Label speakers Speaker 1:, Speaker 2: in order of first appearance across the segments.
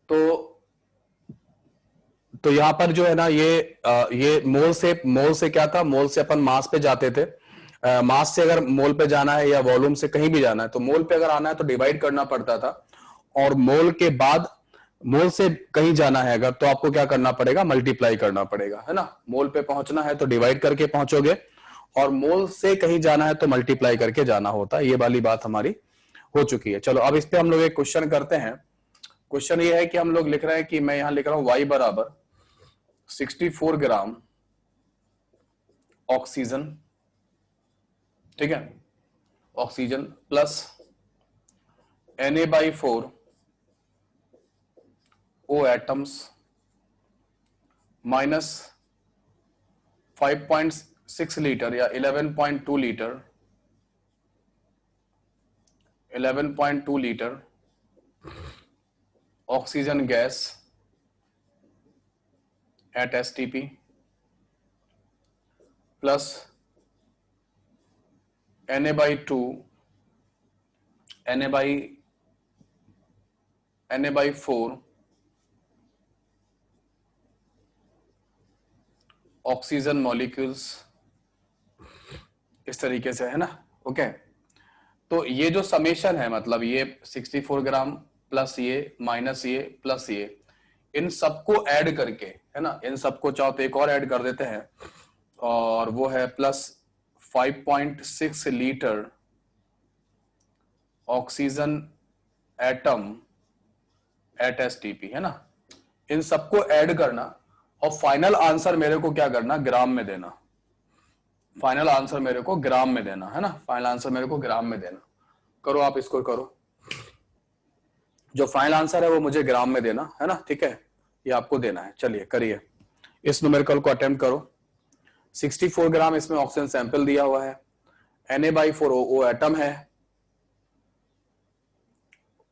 Speaker 1: तो यहाँ पर जो है ना ये मोल से क्या था, मोल से अपन मास पे जाते थे। मास से अगर मोल पे जाना है या वॉल्यूम से कहीं भी जाना है तो मोल पे अगर आना है तो डिवाइड करना पड़ता था, और मोल के बाद मोल से कहीं जाना है अगर तो आपको क्या करना पड़ेगा, मल्टीप्लाई करना पड़ेगा, है ना। मोल पे पहुंचना है तो डिवाइड करके पहुंचोगे, और मोल से कहीं जाना है तो मल्टीप्लाई करके जाना होता है। ये वाली बात हमारी हो चुकी है। चलो अब इस पे हम लोग एक क्वेश्चन करते हैं। क्वेश्चन ये है कि हम लोग लिख रहे हैं कि मैं यहां लिख रहा हूं y बराबर 64 ग्राम ऑक्सीजन, ठीक है, oxygen plus Na/4 O atoms minus 5.6 litre या 11.2 litre 11.2 litre oxygen gas at STP plus Na/2 Na/4 oxygen molecules, इस तरीके से, है ना। ओके, तो ये जो समेशन है, मतलब ये 64 ग्राम प्लस ये माइनस ये प्लस ये, इन सबको ऐड करके, है ना, इन सबको चाहो तो एक और ऐड कर देते हैं, और वो है plus 5.6 litre oxygen atom at STP, है ना। इन सबको ऐड करना और फाइनल आंसर मेरे को क्या करना, ग्राम में देना। फाइनल आंसर मेरे को ग्राम में देना, है ना, फाइनल आंसर मेरे को ग्राम में देना। करो आप इसको करो, जो फाइनल आंसर है वो मुझे ग्राम में देना, है ना, ठीक है, ये आपको देना है। चलिए करिए, इस न्यूमेरिकल को अटेम्प्ट करो। 64 ग्राम इसमें ऑक्सीजन सैंपल दिया हुआ है, Na/4 ओ एटम है,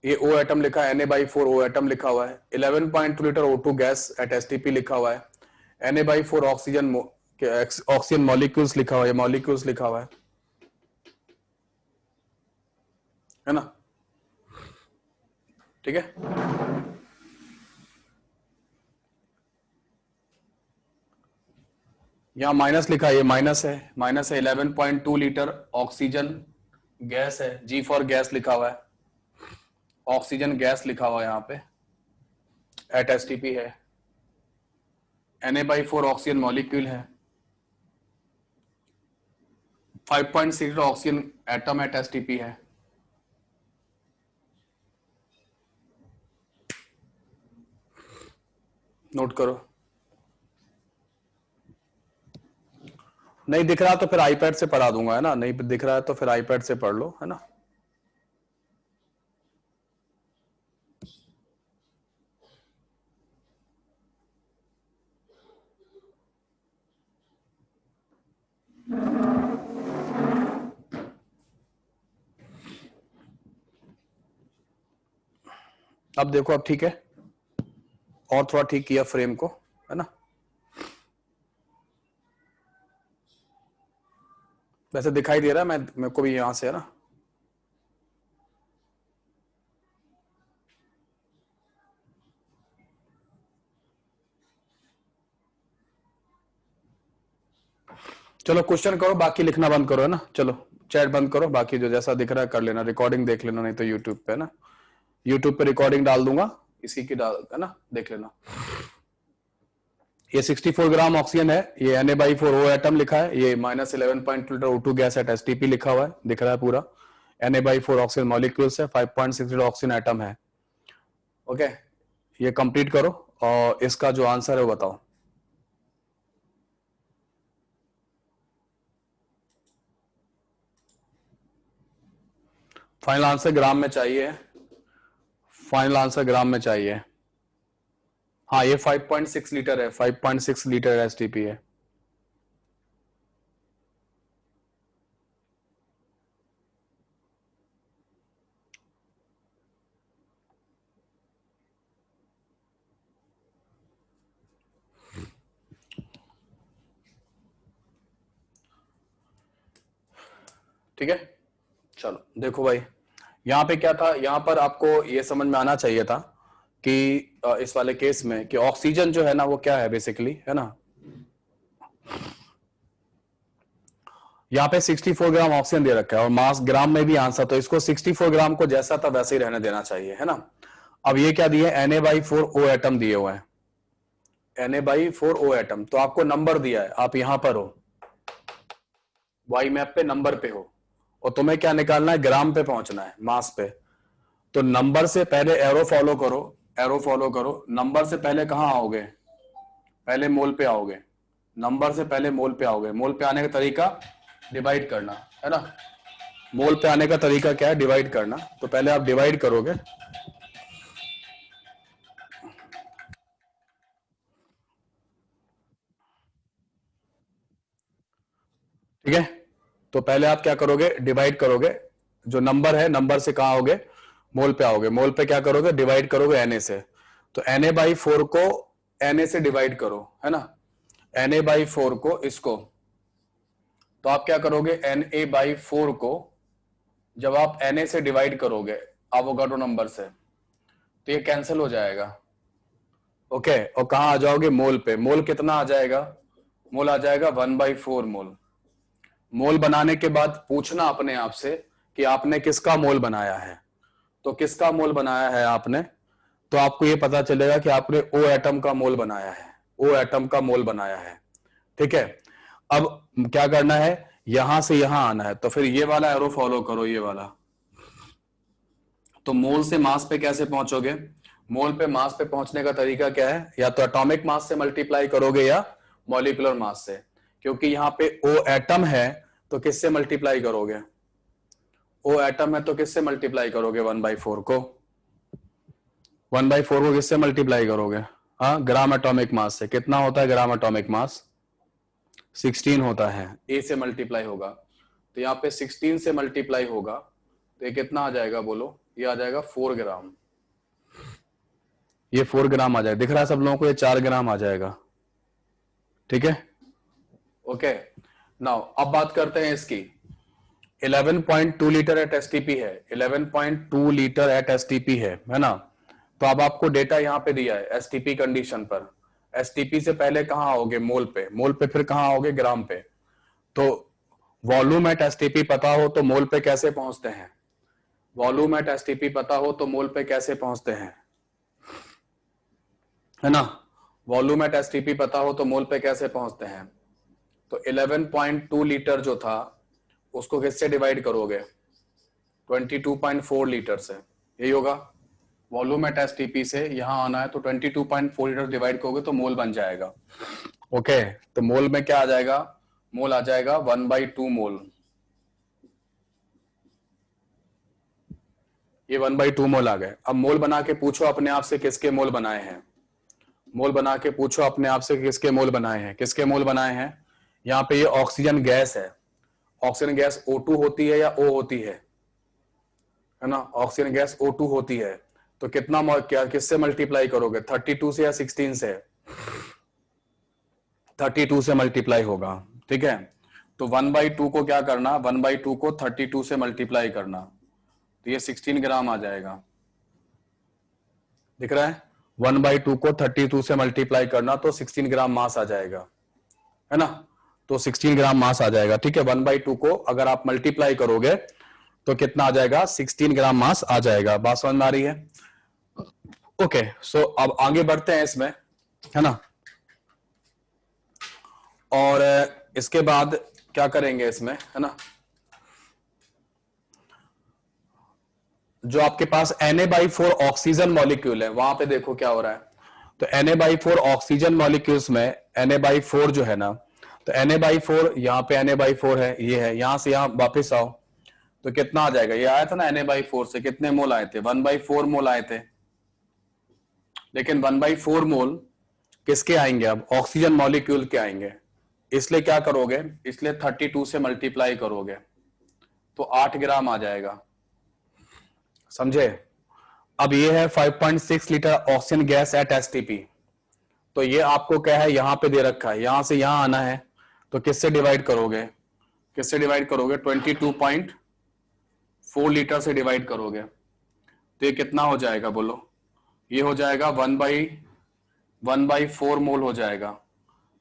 Speaker 1: ये O एटम लिखा है, Na/4 O एटम लिखा हुआ है, 11.2 litre O2 gas at STP लिखा हुआ है, Na/4 ऑक्सीजन मॉलिक्यूल्स लिखा हुआ है, मॉलिक्यूल्स लिखा हुआ है ना, ठीक है। यहां माइनस लिखा है, ये माइनस है 11.2 लीटर ऑक्सीजन गैस है, G फॉर गैस लिखा हुआ है, ऑक्सीजन गैस लिखा हुआ है यहाँ पे, एट एसटीपी है, Na/4 ऑक्सीजन मॉलिक्यूल है, 5.6 litre oxygen atom at STP है, नोट करो। नहीं दिख रहा तो फिर आईपैड से पढ़ा दूंगा, है ना, नहीं दिख रहा है तो फिर आईपैड से पढ़ लो, है ना। अब देखो, अब ठीक है, और थोड़ा ठीक किया फ्रेम को, है ना। वैसे दिखाई दे रहा है, मैं मेरे को भी यहां से, है ना। चलो क्वेश्चन करो, बाकी लिखना बंद करो, है ना। चलो चैट बंद करो, बाकी जो जैसा दिख रहा है कर लेना, रिकॉर्डिंग देख लेना, नहीं तो यूट्यूब पे, है ना, यूट्यूब पे रिकॉर्डिंग डाल दूंगा, इसी की डाल, है ना, देख लेना। ये 64 ग्राम ऑक्सीजन है, ये Na/4 O एटम लिखा है, ये minus 11.2 litre O2 gas at STP लिखा हुआ है, दिख रहा है पूरा। Na/4 ऑक्सीजन मॉलिक्यूल्स है, 5.6 लीटर ऑक्सीजन एटम है। ओके, ये कंप्लीट करो और इसका जो आंसर है वो बताओ। फाइनल आंसर ग्राम में चाहिए, फाइनल आंसर ग्राम में चाहिए। हाँ, ये 5.6 लीटर है, 5.6 लीटर एसटीपी है। ठीक है, चलो देखो भाई, यहां पे क्या था, यहां पर आपको ये समझ में आना चाहिए था कि इस वाले केस में कि ऑक्सीजन जो है ना वो क्या है बेसिकली, है ना, यहाँ पे 64 ग्राम ऑक्सीजन दे रखा है और मास ग्राम में भी आंसर, तो इसको 64 ग्राम को जैसा था वैसे ही रहने देना चाहिए, है ना। अब ये क्या दिए, Na/4O एटम दिए हुए हैं, Na/4O एटम, तो आपको नंबर दिया है, आप यहां पर हो, वाई मैप पे नंबर पे हो, और तुम्हें क्या निकालना है, ग्राम पे पहुंचना है, मास पे। तो नंबर से पहले एरो फॉलो करो, एरो फॉलो करो, नंबर से पहले कहां आओगे, पहले मोल पे आओगे, नंबर से पहले मोल पे आओगे। मोल पे आने का तरीका डिवाइड करना, है ना। मोल पे आने का तरीका क्या है, डिवाइड करना। तो पहले आप डिवाइड करोगे, ठीक है। तो पहले आप क्या करोगे, डिवाइड करोगे, जो नंबर है नंबर से कहां आओगे, मोल पे आओगे, मोल पे क्या करोगे, डिवाइड करोगे Na से। तो Na/4 को Na से डिवाइड करो, है ना, Na/4 को इसको, तो आप क्या करोगे, Na/4 को जब आप Na से डिवाइड करोगे एवोगाड्रो नंबर से, तो ये कैंसिल हो जाएगा, ओके। और कहां आ जाओगे, मोल पे। मोल कितना आ जाएगा, मोल आ जाएगा 1/4 मोल। मोल बनाने के बाद पूछना अपने आप से कि आपने किसका मोल बनाया है, तो किसका मोल बनाया है आपने, तो आपको ये पता चलेगा कि आपने ओ एटम का मोल बनाया है, ओ एटम का मोल बनाया है, ठीक है। अब क्या करना है, यहां से यहां आना है, तो फिर ये वाला एरो फॉलो करो, ये वाला। तो मोल से मास पे कैसे पहुंचोगे, मोल पे मास पे पहुंचने का तरीका क्या है, या तो एटॉमिक मास से मल्टीप्लाई करोगे या मॉलिक्यूलर मास से। क्योंकि यहां पे ओ एटम है तो किससे मल्टीप्लाई करोगे, ओ एटम है तो किससे मल्टीप्लाई करोगे, 1/4 को, 1/4 को किससे मल्टीप्लाई करोगे, हाँ, ग्राम एटॉमिक मास से। कितना होता है ग्राम एटॉमिक मास, 16 होता है, ए से मल्टीप्लाई होगा, तो यहाँ पे 16 से मल्टीप्लाई होगा, तो ये कितना आ जाएगा बोलो, ये आ जाएगा 4 ग्राम, ये 4 ग्राम आ जाएगा, दिख रहा है सब लोगों को, ये 4 ग्राम आ जाएगा, ठीक है, ओके। नाउ अब बात करते हैं इसकी, 11.2 लीटर एट एसटीपी है, 11.2 लीटर एट एसटीपी है ना। तो अब आपको डेटा यहां पे दिया है एसटीपी कंडीशन पर, एसटीपी से पहले कहां आओगे, मोल पे, मोल पे फिर कहां आओगे, ग्राम पे। तो वॉल्यूम एट एसटीपी पता हो तो मोल पे कैसे पहुंचते हैं, वॉल्यूम एट एसटीपी पता हो तो मोल पे कैसे पहुंचते हैं, है ना, वॉल्यूम एट एसटीपी पता हो तो मोल पे कैसे पहुंचते हैं। तो 11.2 लीटर जो था उसको किससे डिवाइड करोगे, 22.4 लीटर से, यही होगा। वॉल्यूम एट एसटीपी से यहां आना है तो 22.4 लीटर डिवाइड करोगे तो मोल बन जाएगा, ओके। तो मोल में क्या आ जाएगा, मोल आ जाएगा 1/2 मोल, ये 1/2 मोल आ गए। अब मोल बना के पूछो अपने आप से किसके मोल बनाए हैं, मोल बना के पूछो अपने आप से किसके मोल बनाए हैं, किसके मोल बनाए हैं। यहाँ पे ये ऑक्सीजन गैस है, ऑक्सीजन गैस O2 होती है या O होती है ना, ऑक्सीजन गैस O2 होती है। तो कितना क्या किससे मल्टीप्लाई करोगे, 32 से या 16 से, 32 से मल्टीप्लाई होगा, ठीक है। तो 1/2 को क्या करना, 1/2 को 32 से मल्टीप्लाई करना, तो ये 16 ग्राम आ जाएगा, दिख रहा है। 1/2 को 32 से मल्टीप्लाई करना तो 16 ग्राम मास आ जाएगा, है ना। तो 16 ग्राम मास आ जाएगा, ठीक है। 1/2 को अगर आप मल्टीप्लाई करोगे तो कितना आ जाएगा, 16 ग्राम मास आ जाएगा। बात समझ में आ रही है, ओके। सो अब आगे बढ़ते हैं इसमें, है ना। और इसके बाद क्या करेंगे इसमें, है ना, जो आपके पास Na/4 ऑक्सीजन मॉलिक्यूल है वहां पे देखो क्या हो रहा है। तो Na/4 ऑक्सीजन मॉलिक्यूल्स में Na/4 जो है ना, तो Na/4 यहाँ पे Na/4 है, ये है, यहां से यहां वापस आओ तो कितना आ जाएगा, ये आया था ना Na/4 से कितने मोल आए थे, 1/4 मोल आए थे। लेकिन 1/4 मोल किसके आएंगे, अब ऑक्सीजन मॉलिक्यूल के आएंगे, इसलिए क्या करोगे, इसलिए 32 से मल्टीप्लाई करोगे तो 8 ग्राम आ जाएगा, समझे। अब ये है 5.6 litre oxygen gas at STP. तो ये आपको क्या है, यहां पे दे रखा है, यहां से यहां आना है तो किससे डिवाइड करोगे, किससे डिवाइड करोगे, 22.4 लीटर से डिवाइड करोगे, तो ये कितना हो जाएगा बोलो, ये हो जाएगा 1/4 मोल हो जाएगा।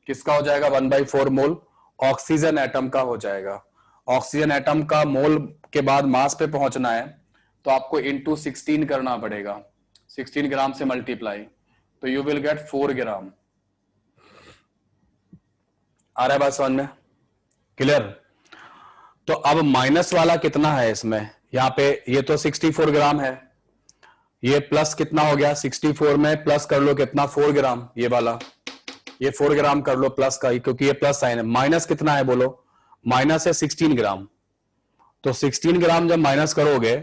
Speaker 1: किसका हो जाएगा? 1/4 मोल ऑक्सीजन एटम का हो जाएगा। ऑक्सीजन एटम का मोल के बाद मास पे पहुंचना है तो आपको इंटू 16 करना पड़ेगा, 16 ग्राम से मल्टीप्लाई, तो यू विल गेट 4 ग्राम। आ रहा है बात समझ में? क्लियर? तो अब माइनस वाला कितना है इसमें? यहां पे ये तो 64 ग्राम है, ये प्लस कितना हो गया? 64 में प्लस कर लो कितना? 4 ग्राम। ये वाला ये 4 ग्राम कर लो प्लस का, क्योंकि ये प्लस साइन है। माइनस कितना है बोलो? माइनस है 16 ग्राम। तो 16 ग्राम जब माइनस करोगे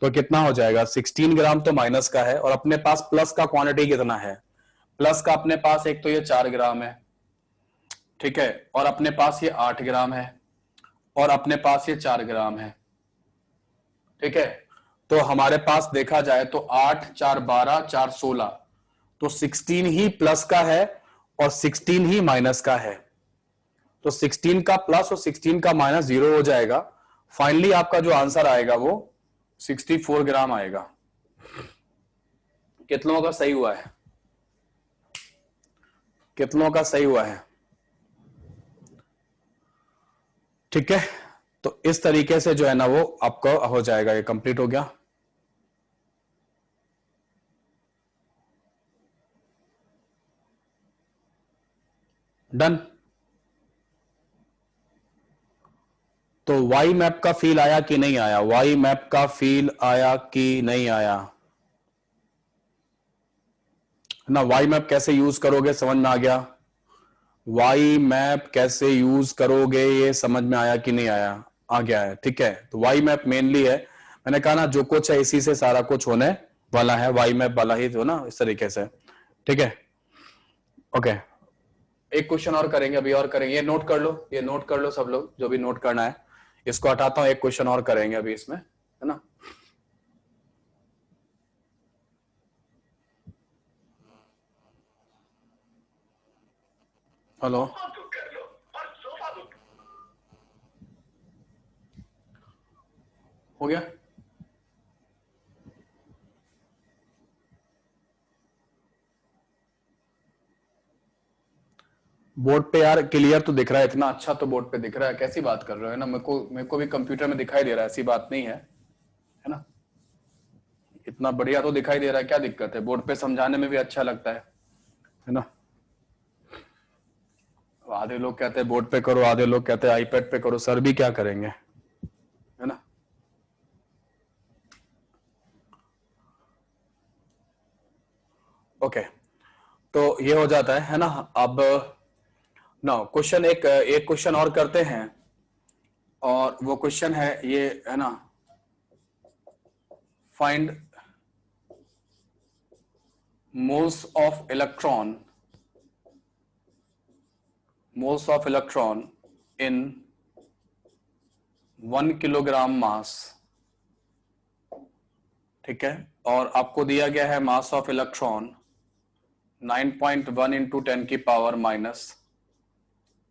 Speaker 1: तो कितना हो जाएगा? 16 ग्राम तो माइनस का है, और अपने पास प्लस का क्वांटिटी कितना है? प्लस का अपने पास एक तो ये 4 ग्राम है, ठीक है, और अपने पास ये 8 ग्राम है, और अपने पास ये 4 ग्राम है, ठीक है। तो हमारे पास देखा जाए तो 8 4 12 4 16, तो 16 ही प्लस का है और 16 ही माइनस का है। तो 16 का प्लस और 16 का माइनस 0 हो जाएगा। फाइनली आपका जो आंसर आएगा वो 64 ग्राम आएगा। कितनों का सही हुआ है? कितनों का सही हुआ है? ठीक है, तो इस तरीके से जो है ना वो आपका हो जाएगा। ये कंप्लीट हो गया। डन। तो वाई मैप का फील आया कि नहीं आया? वाई मैप का फील आया कि नहीं आया ना? वाई मैप कैसे यूज करोगे समझ में आ गया? वाई मैप कैसे यूज करोगे ये समझ में आया कि नहीं आया? आ गया है, ठीक है। तो वाई मैप मेनली है, मैंने कहा ना जो कुछ है इसी से सारा कुछ होने वाला है, वाई मैप वाला ही तो ना, इस तरीके से, ठीक है। ओके, एक क्वेश्चन और करेंगे अभी, और करेंगे। ये नोट कर लो, ये नोट कर लो सब लोग, जो भी नोट करना है। इसको हटाता हूं, एक क्वेश्चन और करेंगे अभी इसमें, है ना। हेलो, हो गया? बोर्ड पे यार क्लियर तो दिख रहा है, इतना अच्छा तो बोर्ड पे दिख रहा है। कैसी बात कर रहे हो, है ना? मेरे को भी कंप्यूटर में दिखाई दे रहा है, ऐसी बात नहीं है ना। इतना बढ़िया तो दिखाई दे रहा है, क्या दिक्कत है? बोर्ड पे समझाने में भी अच्छा लगता है ना। आधे लोग कहते हैं बोर्ड पे करो, आधे लोग कहते हैं आईपैड पे करो, सर भी क्या करेंगे, है ना। ओके, तो ये हो जाता है ना। अब ना क्वेश्चन एक एक क्वेश्चन और करते हैं, और वो क्वेश्चन है ये, है ना। Find moles of electron, moles of electron in 1 kilogram mass, ठीक है। और आपको दिया गया है मास ऑफ इलेक्ट्रॉन 9.1 इंटू 10 की पावर माइनस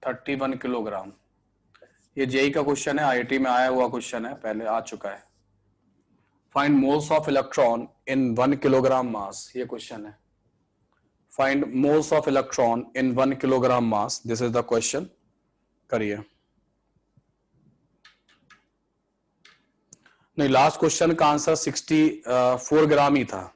Speaker 1: 31 किलोग्राम। ये जेई का क्वेश्चन है, आईआईटी में आया हुआ क्वेश्चन है, पहले आ चुका है। Find moles of electron in 1 kilogram mass, ये क्वेश्चन है। Find moles of electron in 1 kilogram mass, this is the question. करिए। नहीं, लास्ट क्वेश्चन का आंसर 64 ग्राम ही था।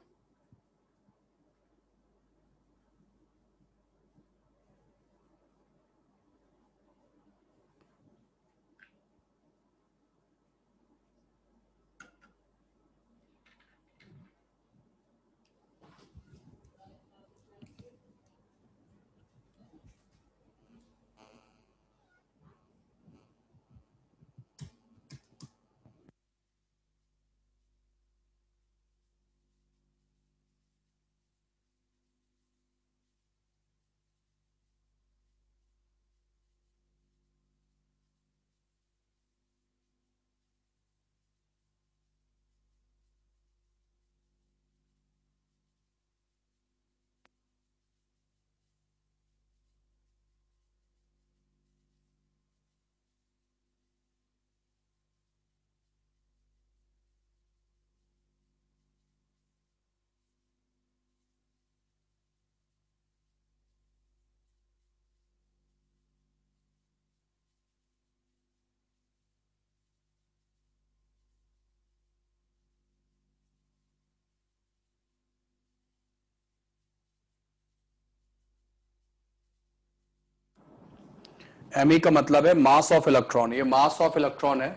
Speaker 1: एमई का मतलब है मास ऑफ इलेक्ट्रॉन, ये मास ऑफ इलेक्ट्रॉन है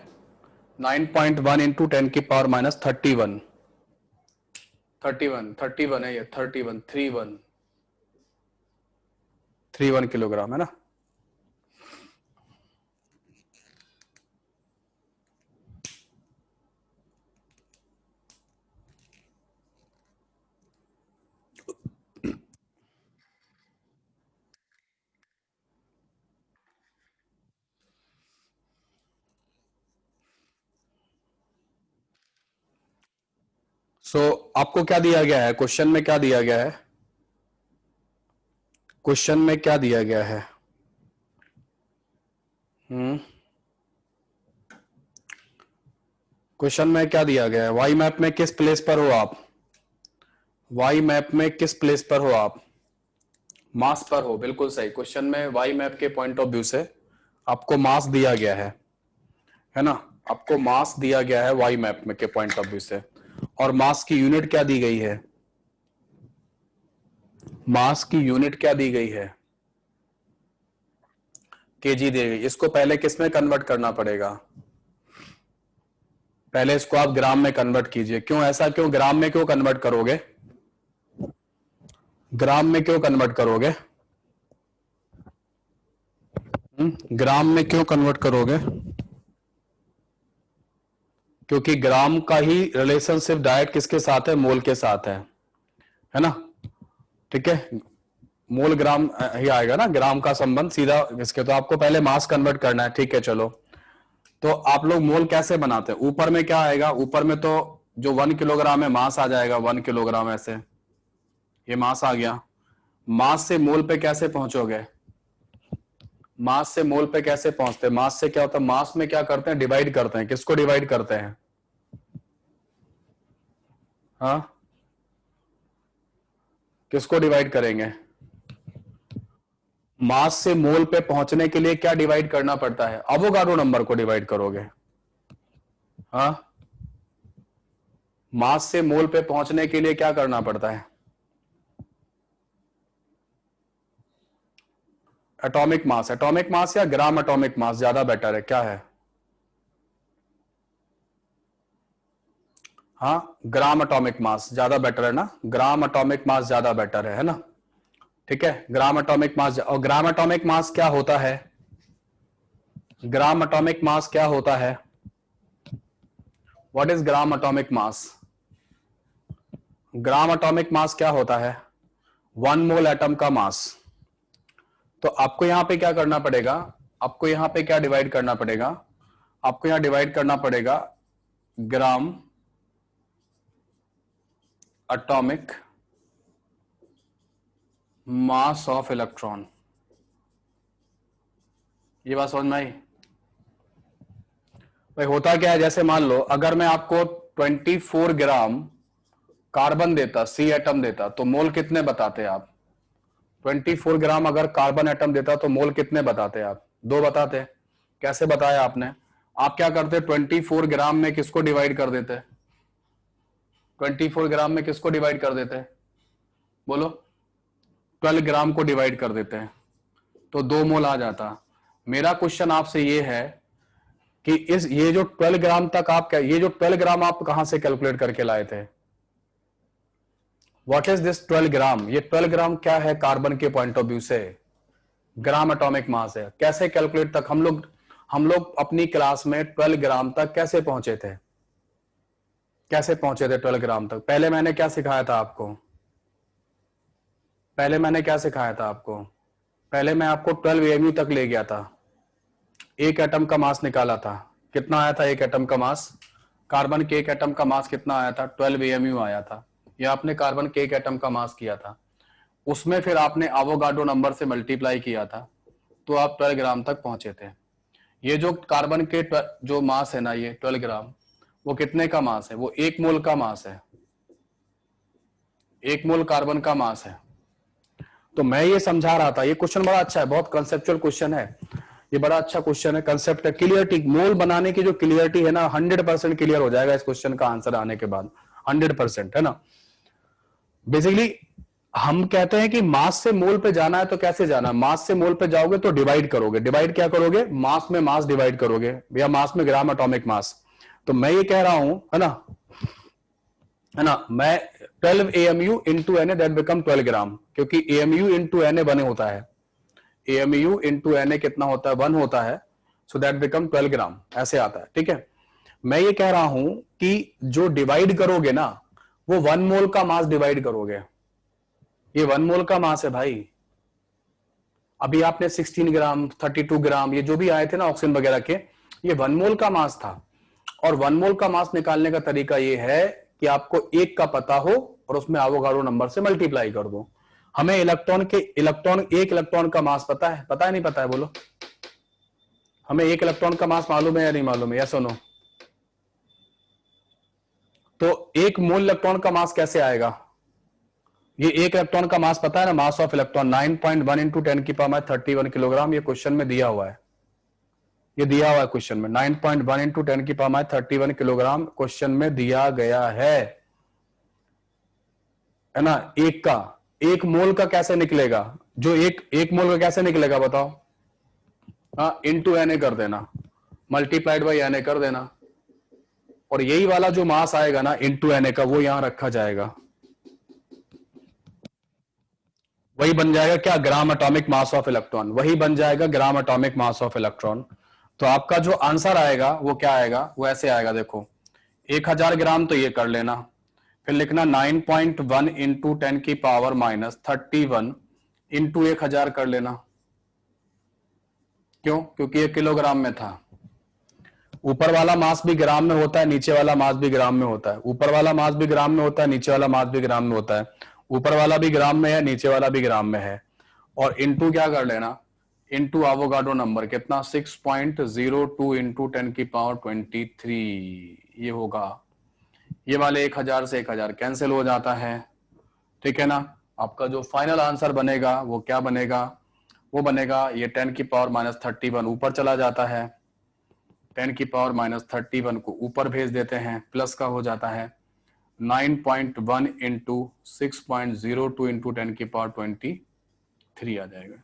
Speaker 1: 9.1 इंटू 10 की पावर माइनस 31 31 है ये 31 किलोग्राम है ना। आपको क्या दिया गया है क्वेश्चन में, क्या दिया गया है क्वेश्चन में, क्या दिया गया है? क्वेश्चन में क्या दिया गया है? वाई मैप में किस प्लेस पर हो आप? वाई मैप में किस प्लेस पर हो आप? मास पर हो, बिल्कुल सही। क्वेश्चन में वाई मैप के पॉइंट ऑफ व्यू से आपको मास दिया गया है ना, आपको मास दिया गया है वाई मैप में के पॉइंट ऑफ व्यू से। और मास की यूनिट क्या दी गई है? मास की यूनिट क्या दी गई है? केजी दी गई। इसको पहले किस में कन्वर्ट करना पड़ेगा? पहले इसको आप ग्राम में कन्वर्ट कीजिए। क्यों ऐसा, क्यों ग्राम में क्यों कन्वर्ट करोगे? ग्राम में क्यों कन्वर्ट करोगे? ग्राम में क्यों कन्वर्ट करोगे? क्योंकि ग्राम का ही रिलेशनशिप डायरेक्ट किसके साथ है? मोल के साथ है ना। ठीक है, मोल ग्राम ही आएगा ना, ग्राम का संबंध सीधा इसके। तो आपको पहले मास कन्वर्ट करना है। ठीक है, चलो। तो आप लोग मोल कैसे बनाते हैं? ऊपर में क्या आएगा? ऊपर में तो जो 1 किलोग्राम है मास आ जाएगा, 1 किलोग्राम ऐसे, ये मास आ गया। मास से मोल पे कैसे पहुंचोगे? मास से मोल पे कैसे पहुंचते हैं? मास से क्या होता है? मास में क्या करते हैं? डिवाइड करते हैं। किसको डिवाइड करते हैं? हाँ, किसको डिवाइड करेंगे? मास से मोल पे पहुंचने के लिए क्या डिवाइड करना पड़ता है? अवोगाड्रो नंबर को डिवाइड करोगे। हाँ, मास से मोल पे पहुंचने के लिए क्या करना पड़ता है? एटॉमिक मास या ग्राम एटॉमिक मास ज्यादा बेटर है, क्या है? हाँ, ग्राम एटॉमिक मास ज्यादा बेटर है ना, ग्राम एटॉमिक मास ज्यादा बेटर है ना। ठीक है, ग्राम एटॉमिक मास। और ग्राम एटॉमिक मास क्या होता है? ग्राम एटॉमिक मास क्या होता है? What is gram atomic mass? Gram atomic mass क्या होता है? 1 मोल एटम का मास। तो आपको यहां पे क्या करना पड़ेगा? आपको यहां पे क्या डिवाइड करना पड़ेगा? आपको यहां डिवाइड करना पड़ेगा gram atomic mass of electron. ये बात समझ में आई? भाई होता क्या है, जैसे मान लो अगर मैं आपको 24 ग्राम कार्बन देता, सी एटम देता, तो मोल कितने बताते आप? 24 ग्राम अगर कार्बन एटम देता तो मोल कितने बताते आप? 2 बताते। कैसे बताया आपने? आप क्या करते? 24 ग्राम में किसको डिवाइड कर देते? 24 ग्राम में किसको डिवाइड कर देते? बोलो। 12 ग्राम को डिवाइड कर देते हैं तो 2 मोल आ जाता। मेरा क्वेश्चन आपसे ये है कि ये जो 12 ग्राम तक आप क्या, ये जो 12 ग्राम आप कहां से कैलकुलेट करके लाए थे? व्हाट इज दिस 12 ग्राम? ये 12 ग्राम क्या है कार्बन के पॉइंट ऑफ व्यू से? ग्राम एटॉमिक मास है। कैसे कैलकुलेट तक हम लोग अपनी क्लास में 12 ग्राम तक कैसे पहुंचे थे? कैसे पहुंचे थे 12 ग्राम तक? पहले मैंने क्या सिखाया था आपको? पहले मैंने क्या सिखाया था आपको? पहले मैं आपको 12 एमयू तक ले गया था, एक एटम का मास निकाला था। कितना आया था एक एटम का मास? कार्बन के एक एटम का मास कितना आया था? 12 एमयू आया था। यह आपने कार्बन के एक एटम का मास किया था, उसमें फिर आपने एवोगाड्रो नंबर से मल्टीप्लाई किया था, तो आप 12 ग्राम तक पहुंचे थे। ये जो कार्बन के जो मास है ना, ये 12 ग्राम, वो कितने का मास है? वो 1 मोल का मास है। 1 मोल कार्बन का मास है। तो मैं ये समझा रहा था, ये क्वेश्चन बड़ा अच्छा है, बहुत कंसेप्चुअल क्वेश्चन है, ये बड़ा अच्छा क्वेश्चन है, कंसेप्ट है। क्लियरिटी, मोल बनाने की जो क्लियरिटी है ना, 100% क्लियर हो जाएगा इस क्वेश्चन का आंसर आने के बाद, 100%, है ना। बेसिकली हम कहते हैं कि मास से मोल पे जाना है तो कैसे जाना है? मास से मोल पे जाओगे तो डिवाइड करोगे। डिवाइड क्या करोगे? मास में मास डिवाइड करोगे, या मास में ग्राम एटॉमिक मास। तो मैं ये कह रहा हूं, है ना, मैं 12 AMU into N A that become 12 gram, क्योंकि AMU इंटू एन ए 1 होता है। AMU इंटू एन ए कितना होता है? 1 होता है। सो दैट बिकम 12 ग्राम, ऐसे आता है। ठीक है, मैं ये कह रहा हूं कि जो डिवाइड करोगे ना, वो 1 मोल का मास डिवाइड करोगे। ये 1 मोल का मास है भाई। अभी आपने 16 ग्राम, 32 ग्राम, ये जो भी आए थे ना ऑक्सीजन वगैरह के, ये 1 मोल का मास था। और 1 मोल का मास निकालने का तरीका ये है कि आपको एक का पता हो और उसमें एवोगाड्रो नंबर से मल्टीप्लाई कर दो। हमें एक इलेक्ट्रॉन का मास पता है? पता है नहीं पता है? बोलो। हमें एक इलेक्ट्रॉन का मास मालूम है या नहीं मालूम है? यस और नो? तो एक मोल इलेक्ट्रॉन का मास कैसे आएगा? ये एक इलेक्ट्रॉन का मास पता है ना? Mass of electron 9.1 into 10⁻31 kilogram. ये क्वेश्चन में दिया हुआ है, ये दिया हुआ है क्वेश्चन में। 9.1 इंटू 10⁻31 किलोग्राम क्वेश्चन में दिया गया है ना? एक मोल का कैसे निकलेगा? जो एक मोल का कैसे निकलेगा बताओ? हाँ, इंटू एन ए कर देना, मल्टीप्लाइड बाई एन ए कर देना, और यही वाला जो मास आएगा ना इंटू एन ए का, वो यहां रखा जाएगा। वही बन जाएगा क्या? Gram atomic mass of electron. वही बन जाएगा gram atomic mass of electron. तो आपका जो आंसर आएगा वो क्या आएगा? वो ऐसे आएगा, देखो, 1000 ग्राम तो ये कर लेना, फिर लिखना 9.1 इंटू 10⁻31 इंटू 1000 कर लेना। क्यों? क्योंकि ये किलोग्राम में था। ऊपर वाला मास भी ग्राम में होता है, नीचे वाला मास भी ग्राम में होता है। ऊपर वाला मास भी ग्राम में होता है, नीचे वाला मास भी ग्राम में होता है। ऊपर वाला भी ग्राम में है, नीचे वाला भी ग्राम में है। और इंटू क्या कर लेना? इंटू एवोगाड्रो नंबर कितना? 6.02 इंटू 10⁻23 ये होगा। ये वाले 1000 से 1000 कैंसिल हो जाता है। ठीक है ना? आपका जो फाइनल आंसर बनेगा वो क्या बनेगा? वो बनेगा ये 10⁻31 ऊपर चला जाता है, 10⁻31 को ऊपर भेज देते हैं, प्लस का हो जाता है 9.1 इंटू 6.02 इंटू 10⁻23 आ जाएगा।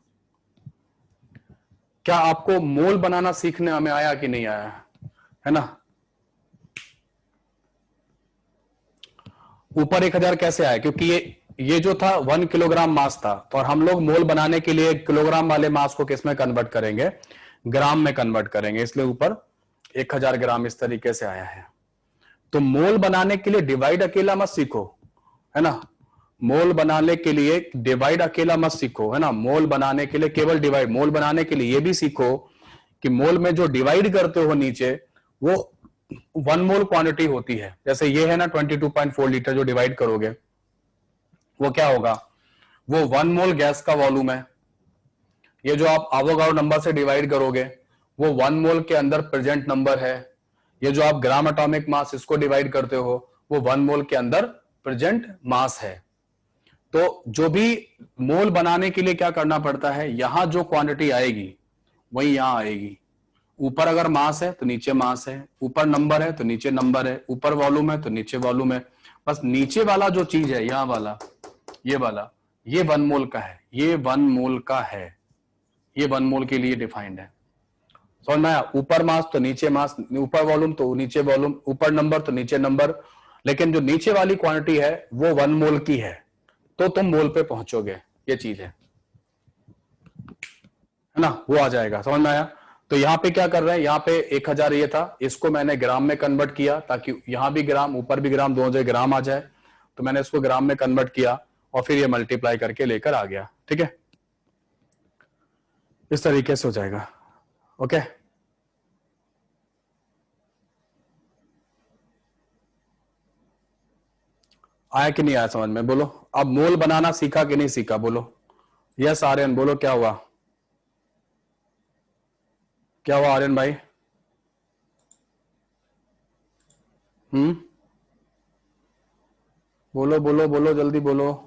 Speaker 1: क्या आपको मोल बनाना सीखने में आया कि नहीं आया? है ना? ऊपर 1000 कैसे आया? क्योंकि ये जो था 1 किलोग्राम मास था, और हम लोग मोल बनाने के लिए किलोग्राम वाले मास को किस में कन्वर्ट करेंगे? ग्राम में कन्वर्ट करेंगे, इसलिए ऊपर 1000 ग्राम इस तरीके से आया है। तो मोल बनाने के लिए डिवाइड अकेला मत सीखो, है ना? मोल बनाने के लिए डिवाइड अकेला मत सीखो, है ना? मोल बनाने के लिए केवल डिवाइड, मोल बनाने के लिए ये भी सीखो कि मोल में जो डिवाइड करते हो नीचे, वो 1 मोल क्वांटिटी होती है। जैसे ये है ना 22.4 लीटर, जो डिवाइड करोगे वो क्या होगा? वो 1 मोल गैस का वॉल्यूम है। ये जो आप एवोगाड्रो नंबर से डिवाइड करोगे, वो 1 मोल के अंदर प्रेजेंट नंबर है। ये जो आप ग्राम एटॉमिक मास इसको डिवाइड करते हो, वो 1 मोल के अंदर प्रेजेंट मास है। तो जो भी मोल बनाने के लिए क्या करना पड़ता है, यहां जो क्वांटिटी आएगी वही यहां आएगी। ऊपर अगर मास है तो नीचे मास है, ऊपर नंबर है तो नीचे नंबर है, ऊपर वॉल्यूम है तो नीचे वॉल्यूम है। बस नीचे वाला जो चीज है, यहां वाला, ये वाला, ये 1 मोल का है, ये 1 मोल का है, ये 1 मोल के लिए डिफाइंड है। समझ में आया? ऊपर मास तो नीचे मास, ऊपर वॉल्यूम तो नीचे वॉल्यूम, ऊपर नंबर तो नीचे नंबर, लेकिन जो नीचे वाली क्वांटिटी है वो 1 मोल की है, तो तुम मोल पे पहुंचोगे। ये चीज है ना? वो आ जाएगा। समझ में आया? तो यहां पे क्या कर रहे हैं? यहां पे 1000 ये था, इसको मैंने ग्राम में कन्वर्ट किया ताकि यहां भी ग्राम ऊपर भी ग्राम, दोनों जगह ग्राम आ जाए। तो मैंने इसको ग्राम में कन्वर्ट किया और फिर ये मल्टीप्लाई करके लेकर आ गया। ठीक है, इस तरीके से हो जाएगा। ओके, आया कि नहीं आया समझ में? बोलो। अब मोल बनाना सीखा कि नहीं सीखा? बोलो। यस आर्यन, बोलो क्या हुआ? क्या हुआ आर्यन भाई? बोलो बोलो बोलो, जल्दी बोलो।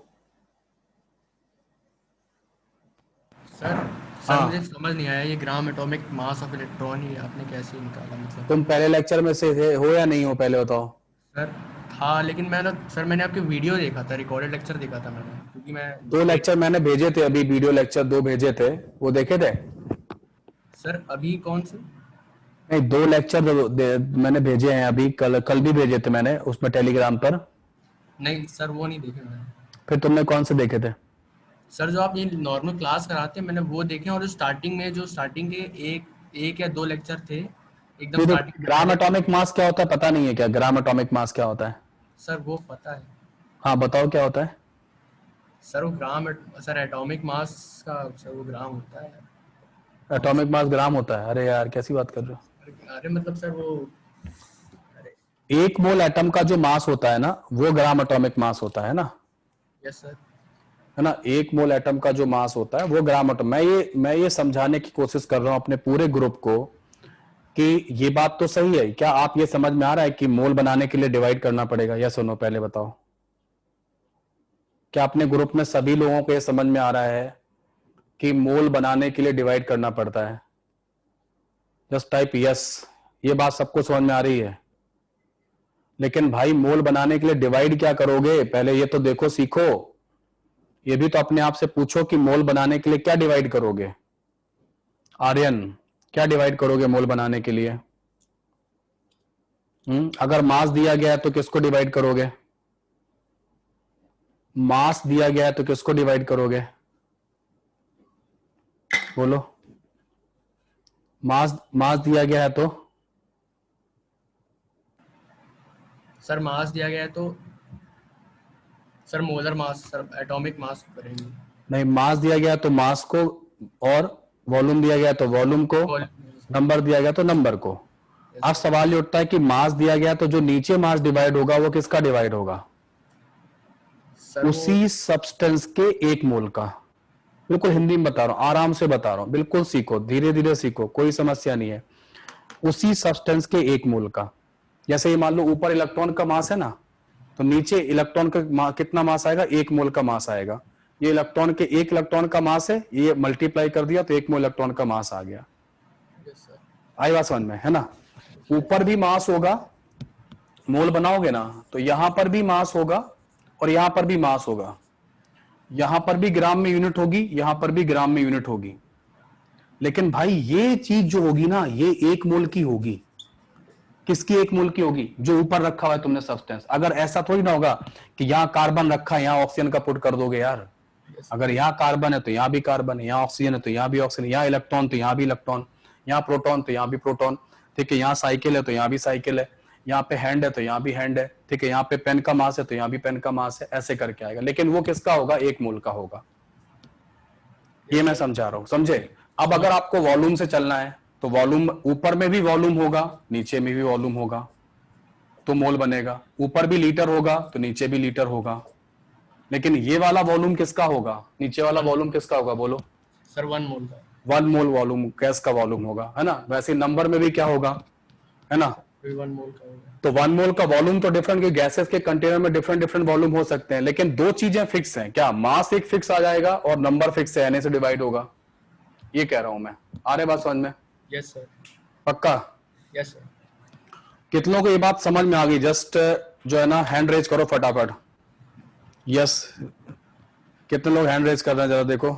Speaker 2: सर सर
Speaker 1: हाँ,
Speaker 2: मुझे समझ नहीं आया, ये gram atomic mass of electron ये आपने कैसे निकाला? मतलब
Speaker 1: तुम पहले लेक्चर में से हो या नहीं हो? पहले बताओ।
Speaker 2: सर हाँ, लेकिन मैंने आपके वीडियो देखा था, रिकॉर्डेड लेक्चर देखा था मैंने, क्योंकि मैं
Speaker 1: दो लेक्चर मैंने भेजे थे अभी, वीडियो लेक्चर 2 भेजे थे, वो देखे थे?
Speaker 2: सर अभी कौन से?
Speaker 1: नहीं, 2 लेक्चर मैंने भेजे हैं अभी, कल कल भी भेजे थे मैंने उसमें टेलीग्राम पर।
Speaker 2: नहीं सर, वो नहीं देखे मैंने।
Speaker 1: फिर तुमने कौन से देखे थे?
Speaker 2: सर जो आप ये नॉर्मल क्लास कराते हैं मैंने वो देखे हैं, और जो स्टार्टिंग के एक या दो लेक्चर थे एकदम
Speaker 1: ये तो
Speaker 2: स्टार्टिंग में
Speaker 1: ग्राम
Speaker 2: पहले।
Speaker 1: एटॉमिक मास क्या होता है पता नहीं है क्या? ग्राम एटॉमिक मास क्या होता है?
Speaker 2: सर वो पता है।
Speaker 1: हाँ बताओ क्या होता है?
Speaker 2: सर वो सर एटॉमिक मास का, सर वो ग्राम होता है।
Speaker 1: एटॉमिक मास ग्राम होता है? अरे यार कैसी बात कर रहे
Speaker 2: अरे मतलब सर वो, अरे
Speaker 1: हो? 1 मोल एटम का जो मास होता है ना, वो ग्राम एटॉमिक मास होता है ना,
Speaker 2: यस सर।
Speaker 1: है ना? 1 मोल एटम का जो मास होता है वो ग्राम एटम। मैं ये समझाने की कोशिश कर रहा हूं अपने पूरे ग्रुप को कि ये बात तो सही है। क्या आप ये समझ में आ रहा है कि मोल बनाने के लिए डिवाइड करना पड़ेगा? या सुनो, पहले बताओ, क्या अपने ग्रुप में सभी लोगों को ये समझ में आ रहा है कि मोल बनाने के लिए डिवाइड करना पड़ता है? Just type yes. ये बात सबको समझ में आ रही है? लेकिन भाई मोल बनाने के लिए डिवाइड क्या करोगे, पहले ये तो देखो, सीखो। ये भी तो अपने आप से पूछो कि मोल बनाने के लिए क्या डिवाइड करोगे। आर्यन, क्या डिवाइड करोगे मोल बनाने के लिए? अगर मास दिया गया है तो किसको डिवाइड करोगे? मास दिया गया है तो किसको डिवाइड करोगे? बोलो। मास मास दिया गया है तो
Speaker 2: सर मास दिया गया है तो sir molar mass, sir atomic mass करेंगे।
Speaker 1: नहीं, मास दिया गया तो मास को, और वॉल्यूम दिया गया तो वॉल्यूम को, नंबर दिया गया तो नंबर को। अब सवाल ये उठता है कि मास दिया गया तो जो नीचे मास डिवाइड होगा वो किसका डिवाइड होगा?
Speaker 2: सर वो,
Speaker 1: उसी सब्सटेंस के 1 मोल का। बिल्कुल हिंदी में बता रहा हूं, आराम से बता रहा हूं, बिल्कुल सीखो, धीरे धीरे सीखो, कोई समस्या नहीं है। उसी सब्सटेंस के 1 मोल का। जैसे ये मान लो ऊपर इलेक्ट्रॉन का मास है ना, तो नीचे इलेक्ट्रॉन का कितना मास आएगा? 1 मोल का मास आएगा। ये इलेक्ट्रॉन के 1 इलेक्ट्रॉन का मास है, ये मल्टीप्लाई कर दिया तो 1 मोल इलेक्ट्रॉन का मास आ गया।
Speaker 2: Yes sir.
Speaker 1: आई बात समझ में, है ना? ऊपर भी मास होगा, मोल बनाओगे ना तो यहां पर भी मास होगा और यहां पर भी मास होगा। यहां पर भी ग्राम में यूनिट होगी, यहां पर भी ग्राम में यूनिट होगी। लेकिन भाई ये चीज जो होगी ना, ये 1 मोल की होगी। किसकी 1 मोल की होगी? जो ऊपर रखा हुआ है तुमने सब्सटेंस। अगर ऐसा थोड़ी ना होगा कि यहां कार्बन रखा है, यहां ऑक्सीजन का पुट कर दोगे यार। अगर यहां कार्बन है तो यहां भी कार्बन है, यहां ऑक्सीजन है तो यहां भी ऑक्सीजन, यहां इलेक्ट्रॉन तो यहां भी इलेक्ट्रॉन, यहां प्रोटॉन तो यहां भी प्रोटॉन, ठीक है? यहां साइकिल है तो यहां भी साइकिल है, यहाँ पे हैंड है तो यहां भी हैंड है, ठीक है? यहाँ पे पेन का मास है तो यहां भी पेन का मास है, ऐसे करके आएगा। लेकिन वो किसका होगा? 1 मोल का होगा। ये मैं समझा रहा हूं, समझे? अब अगर आपको वॉल्यूम से चलना है तो वॉल्यूम, ऊपर में भी वॉल्यूम होगा, नीचे में भी वॉल्यूम होगा, तो मोल बनेगा। ऊपर भी लीटर होगा तो नीचे भी लीटर होगा। लेकिन ये वाला वॉल्यूम किसका होगा? नीचे वाला वॉल्यूम किसका होगा? बोलो।
Speaker 2: सर 1 मोल का।
Speaker 1: 1 मोल वॉल्यूम गैस का वॉल्यूम होगा, है ना? वैसे नंबर में भी क्या होगा, है ना?
Speaker 2: फिर 1 मोल का होगा।
Speaker 1: तो 1 मोल का वॉल्यूम तो डिफरेंट, क्योंकि गैसेस के कंटेनर में डिफरेंट डिफरेंट वॉल्यूम हो सकते हैं। लेकिन दो चीजें फिक्स हैं, क्या? मास एक फिक्स आ जाएगा और नंबर फिक्स है, से डिवाइड होगा। ये कह रहा हूं मैं। आ रहे बात समझ में?
Speaker 2: Yes sir.
Speaker 1: पक्का?
Speaker 2: Yes sir.
Speaker 1: कितनों को ये बात समझ में आ गई? जस्ट जो है ना, हैंड रेज करो फटाफट। यस, कितने लोग हैंड रेज कर रहे हैं जरा देखो।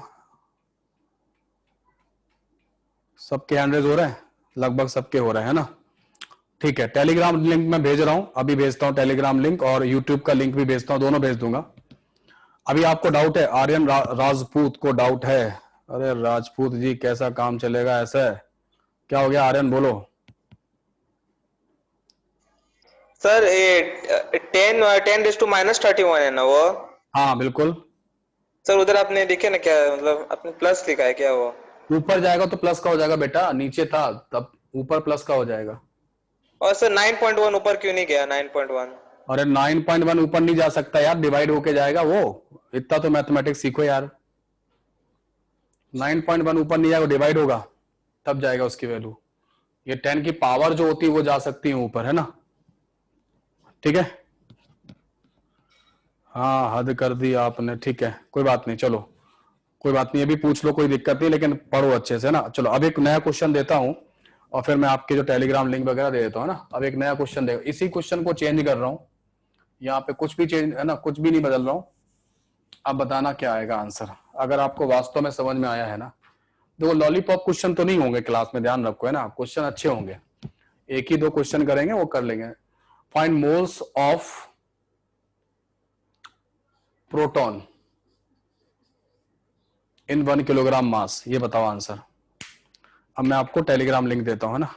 Speaker 1: सबके हैंड रेज हो रहे हैं? लगभग सबके हो रहे हैं, है ना? ठीक है, टेलीग्राम लिंक मैं भेज रहा हूं, अभी भेजता हूं टेलीग्राम लिंक, और यूट्यूब का लिंक भी भेजता हूं, दोनों भेज दूंगा। अभी आपको डाउट है? आर्यन राजपूत को डाउट है? अरे राजपूत जी, कैसा काम चलेगा ऐसा है? क्या हो गया आर्यन, बोलो।
Speaker 3: सर ये 10 10 रेज़ टू -31 है ना वो?
Speaker 1: हाँ बिल्कुल।
Speaker 3: सर उधर आपने देखे ना, क्या मतलब आपने प्लस लिखा है क्या वो?
Speaker 1: ऊपर जाएगा तो प्लस का हो जाएगा बेटा, नीचे था तब ऊपर प्लस का हो जाएगा।
Speaker 3: और सर 9.1 ऊपर क्यों नहीं गया? 9.1?
Speaker 1: अरे 9.1 ऊपर नहीं जा सकता यार, डिवाइड होके जाएगा वो। इतना तो मैथमेटिक्स सीखो यार। 9.1 ऊपर नहीं जाएगा, डिवाइड होगा तब जाएगा उसकी वैल्यू। ये 10 की पावर जो होती है वो जा सकती है ऊपर, है ना? ठीक है? हाँ, हद कर दी आपने। ठीक है, कोई बात नहीं, चलो कोई बात नहीं, अभी पूछ लो, कोई दिक्कत नहीं, लेकिन पढ़ो अच्छे से ना। चलो अब एक नया क्वेश्चन देता हूं और फिर मैं आपके जो टेलीग्राम लिंक वगैरह दे देता हूं ना। अब एक नया क्वेश्चन दे, इसी क्वेश्चन को चेंज कर रहा हूं। यहाँ पे कुछ भी चेंज है ना, कुछ भी नहीं बदल रहा हूं। अब बताना क्या आएगा आंसर, अगर आपको वास्तव में समझ में आया है ना। देखो लॉलीपॉप क्वेश्चन तो नहीं होंगे क्लास में, ध्यान रखो है ना, क्वेश्चन अच्छे होंगे, एक ही दो क्वेश्चन करेंगे वो कर लेंगे। Find moles of proton in 1 kilogram mass, ये बताओ आंसर। अब मैं आपको टेलीग्राम लिंक देता हूं है ना।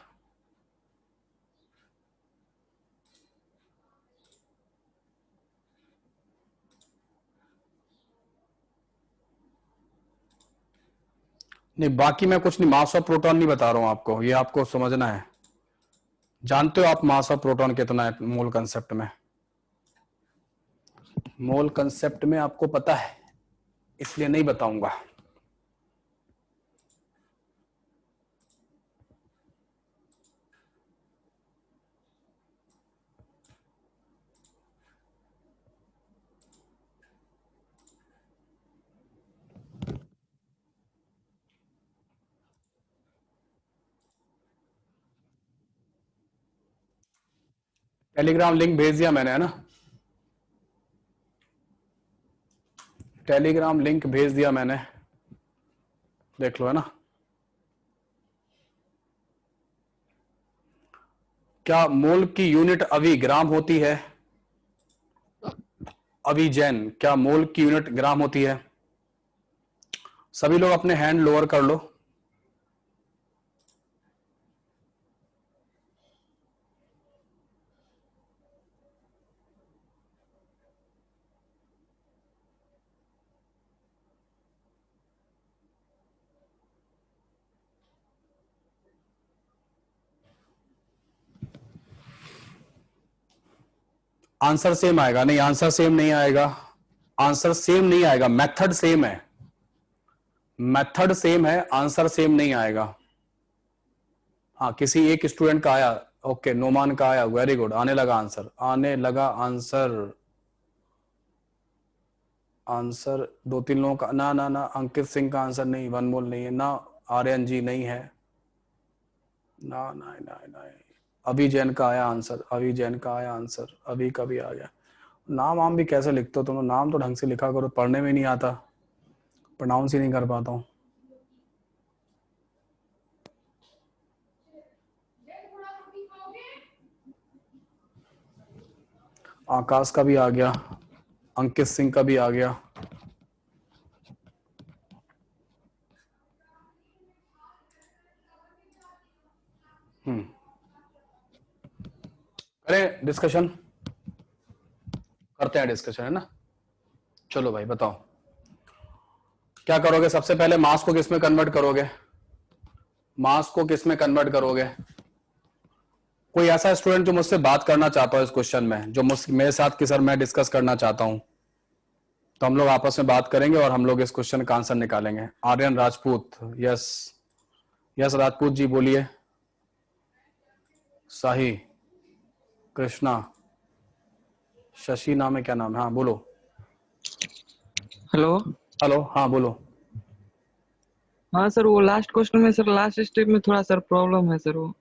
Speaker 1: नहीं बाकी मैं कुछ नहीं, मास ऑफ प्रोटॉन नहीं बता रहा हूं आपको, ये आपको समझना है। जानते हो आप मास ऑफ प्रोटॉन कितना है मोल कंसेप्ट में? मोल कंसेप्ट में आपको पता है, इसलिए नहीं बताऊंगा। टेलीग्राम लिंक भेज दिया मैंने है ना, टेलीग्राम लिंक भेज दिया मैंने, देख लो है ना। क्या मोल की यूनिट अभी ग्राम होती है? अभी जैन, क्या मोल की यूनिट ग्राम होती है? सभी लोग अपने हैंड लोअर कर लो। आंसर सेम आएगा? नहीं आंसर सेम नहीं आएगा, आंसर सेम नहीं आएगा, मेथड सेम है, मेथड सेम है, आंसर सेम नहीं आएगा। हाँ किसी एक स्टूडेंट का आया, ओके नोमान का आया, वेरी गुड, आने लगा आंसर, आने लगा आंसर। आंसर दो तीन लोगों का, ना ना ना, अंकित सिंह का आंसर नहीं, 1 मोल नहीं है ना, आर्यन जी नहीं है ना, ना ना ना, अभी जैन का आया आंसर, अभी जैन का आया आंसर, अभी का भी आ गया। नाम आम भी कैसे लिखते हो तुम, नाम तो ढंग से लिखा करो, पढ़ने में नहीं आता, प्रोनाउंस ही नहीं कर पाता हूँ। आकाश का भी आ गया, अंकित सिंह का भी आ गया। करें डिस्कशन, करते हैं डिस्कशन है ना। चलो भाई बताओ क्या करोगे सबसे पहले, मास को किस में कन्वर्ट करोगे? मास को किस में कन्वर्ट करोगे? कोई ऐसा स्टूडेंट जो मुझसे बात करना चाहता हो इस क्वेश्चन में, जो मेरे साथ कि सर मैं डिस्कस करना चाहता हूं, तो हम लोग आपस में बात करेंगे और हम लोग इस क्वेश्चन का आंसर निकालेंगे। आर्यन राजपूत, यस यस राजपूत जी बोलिए। साही, कृष्णा, शशि नाम है, क्या नाम है, हाँ बोलो।
Speaker 4: हेलो।
Speaker 1: हेलो, हाँ बोलो।
Speaker 4: हाँ सर, वो लास्ट क्वेश्चन में सर, लास्ट स्टेप में थोड़ा सर प्रॉब्लम है सर। वो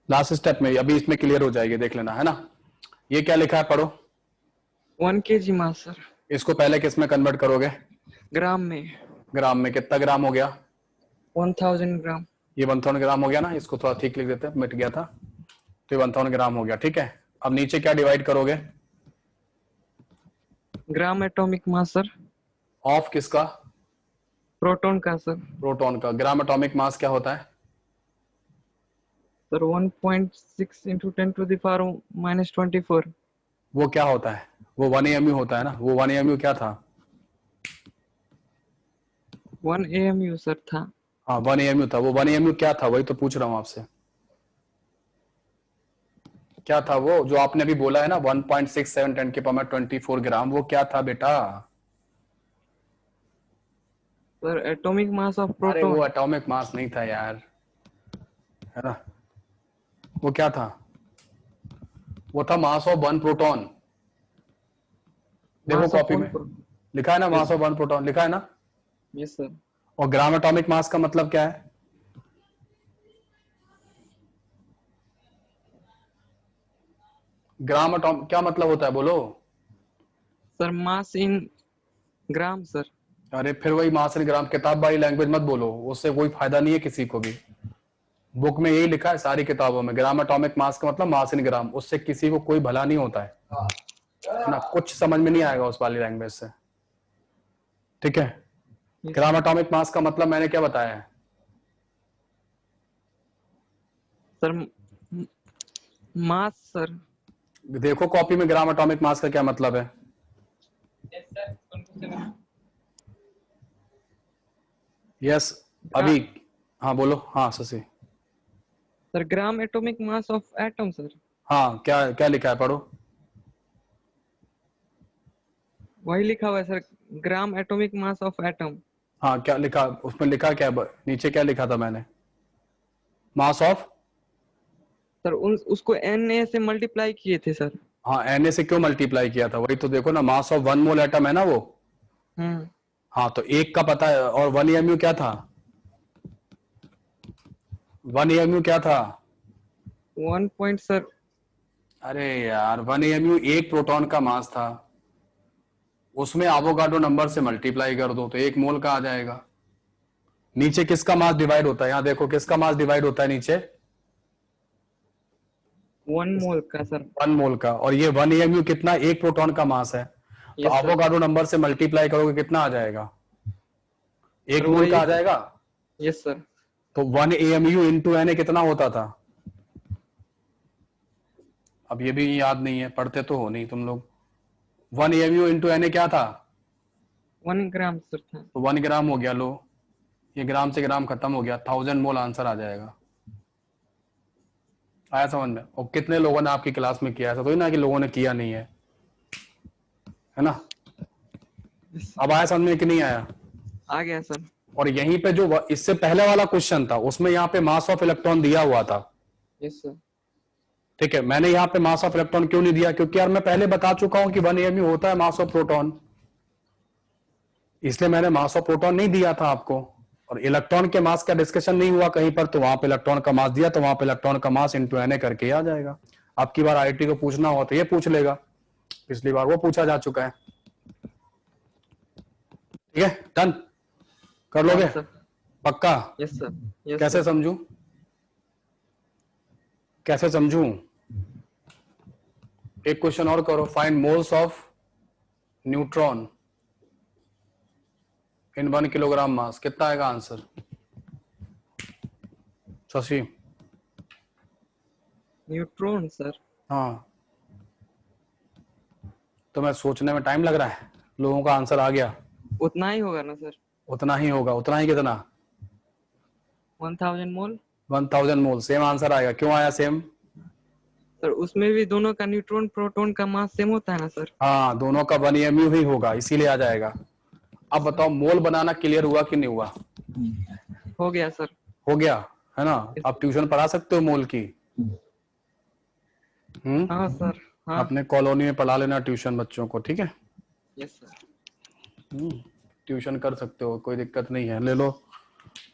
Speaker 1: लास्ट स्टेप में, अभी इसमें क्लियर हो जाएगी, देख लेना है ना। ये क्या लिखा है पढ़ो।
Speaker 4: 1 kg मास सर,
Speaker 1: इसको पहले किस में कन्वर्ट करोगे?
Speaker 4: ग्राम में।
Speaker 1: ग्राम में, कितना ग्राम हो गया?
Speaker 4: 1000 ग्राम।
Speaker 1: ये 1000 ग्राम हो गया ना, इसको थोड़ा ठीक लिख देते हैं, मिट गया था, तो ये 1000 ग्राम हो गया, ठीक है। अब नीचे क्या डिवाइड करोगे?
Speaker 4: Gram atomic mass sir.
Speaker 1: Of किसका?
Speaker 4: प्रोटॉन का सर।
Speaker 1: प्रोटॉन का। ग्राम एटॉमिक मास क्या होता है?
Speaker 4: Sir 1.6 into 10⁻⁻24।
Speaker 1: वो क्या होता है? वो 1 AMU होता है ना, वो 1 AMU क्या था?
Speaker 4: 1 AMU सर था।
Speaker 1: हाँ 1 AMU था, वो 1 AMU क्या था, वही तो पूछ रहा हूँ आपसे, क्या था वो जो आपने अभी बोला है ना 1.67 10⁻24 ग्राम, वो क्या था बेटा?
Speaker 4: सर एटॉमिक मास ऑफ
Speaker 1: अरे वो
Speaker 4: प्रोटॉन।
Speaker 1: एटॉमिक मास नहीं था यार, है ना, वो क्या था? वो था मास ऑफ 1 प्रोटॉन। देखो
Speaker 4: मास ऑफ
Speaker 1: कॉपी
Speaker 4: 1
Speaker 1: में
Speaker 4: प्रोटॉन।
Speaker 1: लिखा है ना, मास ऑफ 1 प्रोटॉन लिखा है ना।
Speaker 4: Yes sir.
Speaker 1: और ग्राम एटॉमिक मास का मतलब क्या है? ग्राम एटॉम क्या मतलब होता है बोलो?
Speaker 4: सर मास इन ग्राम सर।
Speaker 1: अरे फिर वही मास इन ग्राम, किताब वाली लैंग्वेज मत बोलो, उससे कोई फायदा नहीं है किसी को भी। बुक में यही लिखा है सारी किताबों में, ग्राम एटॉमिक मास का मतलब मास इन ग्राम, उससे किसी को कोई भला नहीं होता है ना, कुछ समझ में नहीं आएगा उस वाली लैंग्वेज से, ठीक है। ग्राम एटॉमिक मास का मतलब मैंने क्या बताया है?
Speaker 4: सर मास सर।
Speaker 1: देखो कॉपी में ग्राम एटॉमिक मास का क्या मतलब है। यस अभी, हाँ बोलो, हाँ Shashi.
Speaker 4: Sir gram atomic mass of atom sir.
Speaker 1: हाँ क्या क्या लिखा है, पढ़ो।
Speaker 4: वही लिखा हुआ है sir, gram atomic mass of atom.
Speaker 1: हाँ क्या लिखा उसमें, लिखा क्या नीचे क्या लिखा था मैंने? मास ऑफ,
Speaker 4: सर उसको Na से मल्टीप्लाई किए थे सर।
Speaker 1: हाँ Na से क्यों मल्टीप्लाई किया था, वही तो देखो ना, मास ऑफ 1 मोल एटम है ना वो। हाँ तो एक का पता है, और 1 EMU क्या था? 1 EMU क्या था?
Speaker 4: 1 पॉइंट सर।
Speaker 1: अरे यार 1 EMU एक प्रोटॉन का मास था, उसमें एवोगाड्रो नंबर से मल्टीप्लाई कर दो तो 1 मोल का आ जाएगा। नीचे किसका मास डिवाइड होता है, यहाँ देखो किसका मास डिवाइड होता है नीचे?
Speaker 4: 1 मोल का सर।
Speaker 1: 1 मोल का, और ये 1 EMU कितना, एक प्रोटॉन का मास है, तो
Speaker 4: Yes, sir.
Speaker 1: एवोगाड्रो नंबर से मल्टीप्लाई करोगे कितना आ जाएगा? 1
Speaker 4: सर,
Speaker 1: मोल
Speaker 4: वही-
Speaker 1: का आ जाएगा।
Speaker 4: Yes sir.
Speaker 1: तो 1 AMU इंटू Na कितना होता था? अब ये भी याद नहीं है, पढ़ते तो हो नहीं तुम लोग। 1 AMU इंटू Na क्या था?
Speaker 4: 1 ग्राम सर था।
Speaker 1: तो 1 ग्राम हो गया, लो ये ग्राम से ग्राम खत्म हो गया, 1000 मोल आंसर आ जाएगा। आया समझ में? और कितने लोगों ने आपकी क्लास में किया, ऐसा तो ही ना कि लोगों ने किया नहीं है ना। अब आया समझ में कि नहीं आया?
Speaker 4: आ गया सर।
Speaker 1: और यहीं पे जो इससे पहले वाला क्वेश्चन था उसमें यहाँ पे मास ऑफ इलेक्ट्रॉन दिया हुआ था,
Speaker 4: यस सर।
Speaker 1: ठीक है। मैंने यहाँ पे मास ऑफ इलेक्ट्रॉन क्यों नहीं दिया, क्योंकि यार मैं पहले बता चुका हूं कि 1 AMU होता है मास ऑफ प्रोटॉन, इसलिए मैंने मास ऑफ प्रोटॉन नहीं दिया था आपको। और इलेक्ट्रॉन के मास का डिस्कशन नहीं हुआ कहीं पर, तो वहां पे इलेक्ट्रॉन का मास दिया, तो वहां पे इलेक्ट्रॉन का मास इंटू Na करके आ जाएगा। अब की बार IIT को पूछना हो तो ये पूछ लेगा, पिछली बार वो पूछा जा चुका है, ठीक है। डन कर लोगे?
Speaker 4: सर।
Speaker 1: पक्का?
Speaker 4: Yes sir. यस
Speaker 1: कैसे समझूं, कैसे समझूं? एक क्वेश्चन और करो, find moles of neutron in 1 kilogram mass, कितना आएगा आंसर? शशि।
Speaker 4: Neutron sir.
Speaker 1: हाँ तो मैं सोचने में टाइम लग रहा है, लोगों का आंसर आ गया।
Speaker 4: उतना ही होगा ना सर?
Speaker 1: उतना ही होगा, उतना ही कितना?
Speaker 4: 1000 मोल
Speaker 1: 1000 मोल, सेम आंसर आएगा। क्यों आया सेम?
Speaker 4: सर। उसमें भी दोनों का न्यूट्रॉन प्रोटॉन का मास सेम होता है ना सर?
Speaker 1: हाँ दोनों का 1 AMU ही होगा, इसीलिए आ जाएगा। अब बताओ मोल बनाना क्लियर हुआ कि नहीं हुआ?
Speaker 4: हो गया सर।
Speaker 1: हो गया है ना। आप ट्यूशन पढ़ा सकते हो मोल की।
Speaker 4: हाँ सर। हाँ।
Speaker 1: अपने कॉलोनी में पढ़ा लेना ट्यूशन बच्चों को, ठीक है।
Speaker 4: Yes sir.
Speaker 1: ट्यूशन कर सकते हो, कोई दिक्कत नहीं है, ले लो,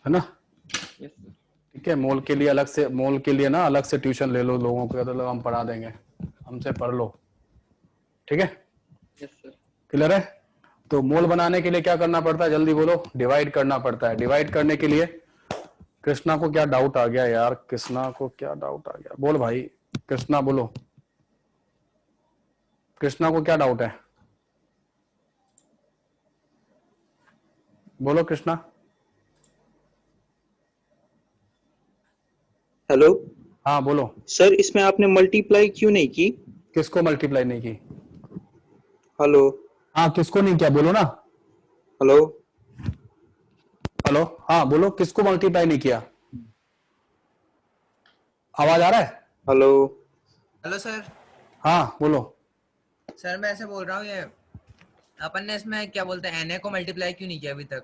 Speaker 1: है ना।
Speaker 4: Yes sir.
Speaker 1: ठीक है, मोल के लिए अलग से, मोल के लिए ना अलग से ट्यूशन ले लो लोगों को, तो हम पढ़ा देंगे, हमसे पढ़ लो, ठीक है।
Speaker 4: Yes sir.
Speaker 1: क्लियर है? तो मोल बनाने के लिए क्या करना पड़ता है, जल्दी बोलो। डिवाइड करना पड़ता है। डिवाइड करने के लिए कृष्णा को क्या डाउट आ गया यार, कृष्णा को क्या डाउट आ गया, बोल भाई कृष्णा बोलो, कृष्णा को क्या डाउट है, बोलो कृष्णा।
Speaker 5: हेलो
Speaker 1: हाँ बोलो।
Speaker 5: सर, इसमें आपने मल्टीप्लाई क्यों नहीं की?
Speaker 1: किसको मल्टीप्लाई नहीं की?
Speaker 5: हेलो
Speaker 1: हाँ किसको नहीं किया, बोलो ना।
Speaker 5: हेलो
Speaker 1: हेलो हाँ बोलो, किसको मल्टीप्लाई नहीं किया? आवाज आ रहा है?
Speaker 5: Hello
Speaker 2: hello sir.
Speaker 1: हाँ बोलो।
Speaker 2: सर मैं ऐसे बोल रहा हूँ, ये अपन ने इसमें क्या बोलते हैं Na को मल्टीप्लाई क्यों नहीं किया अभी तक?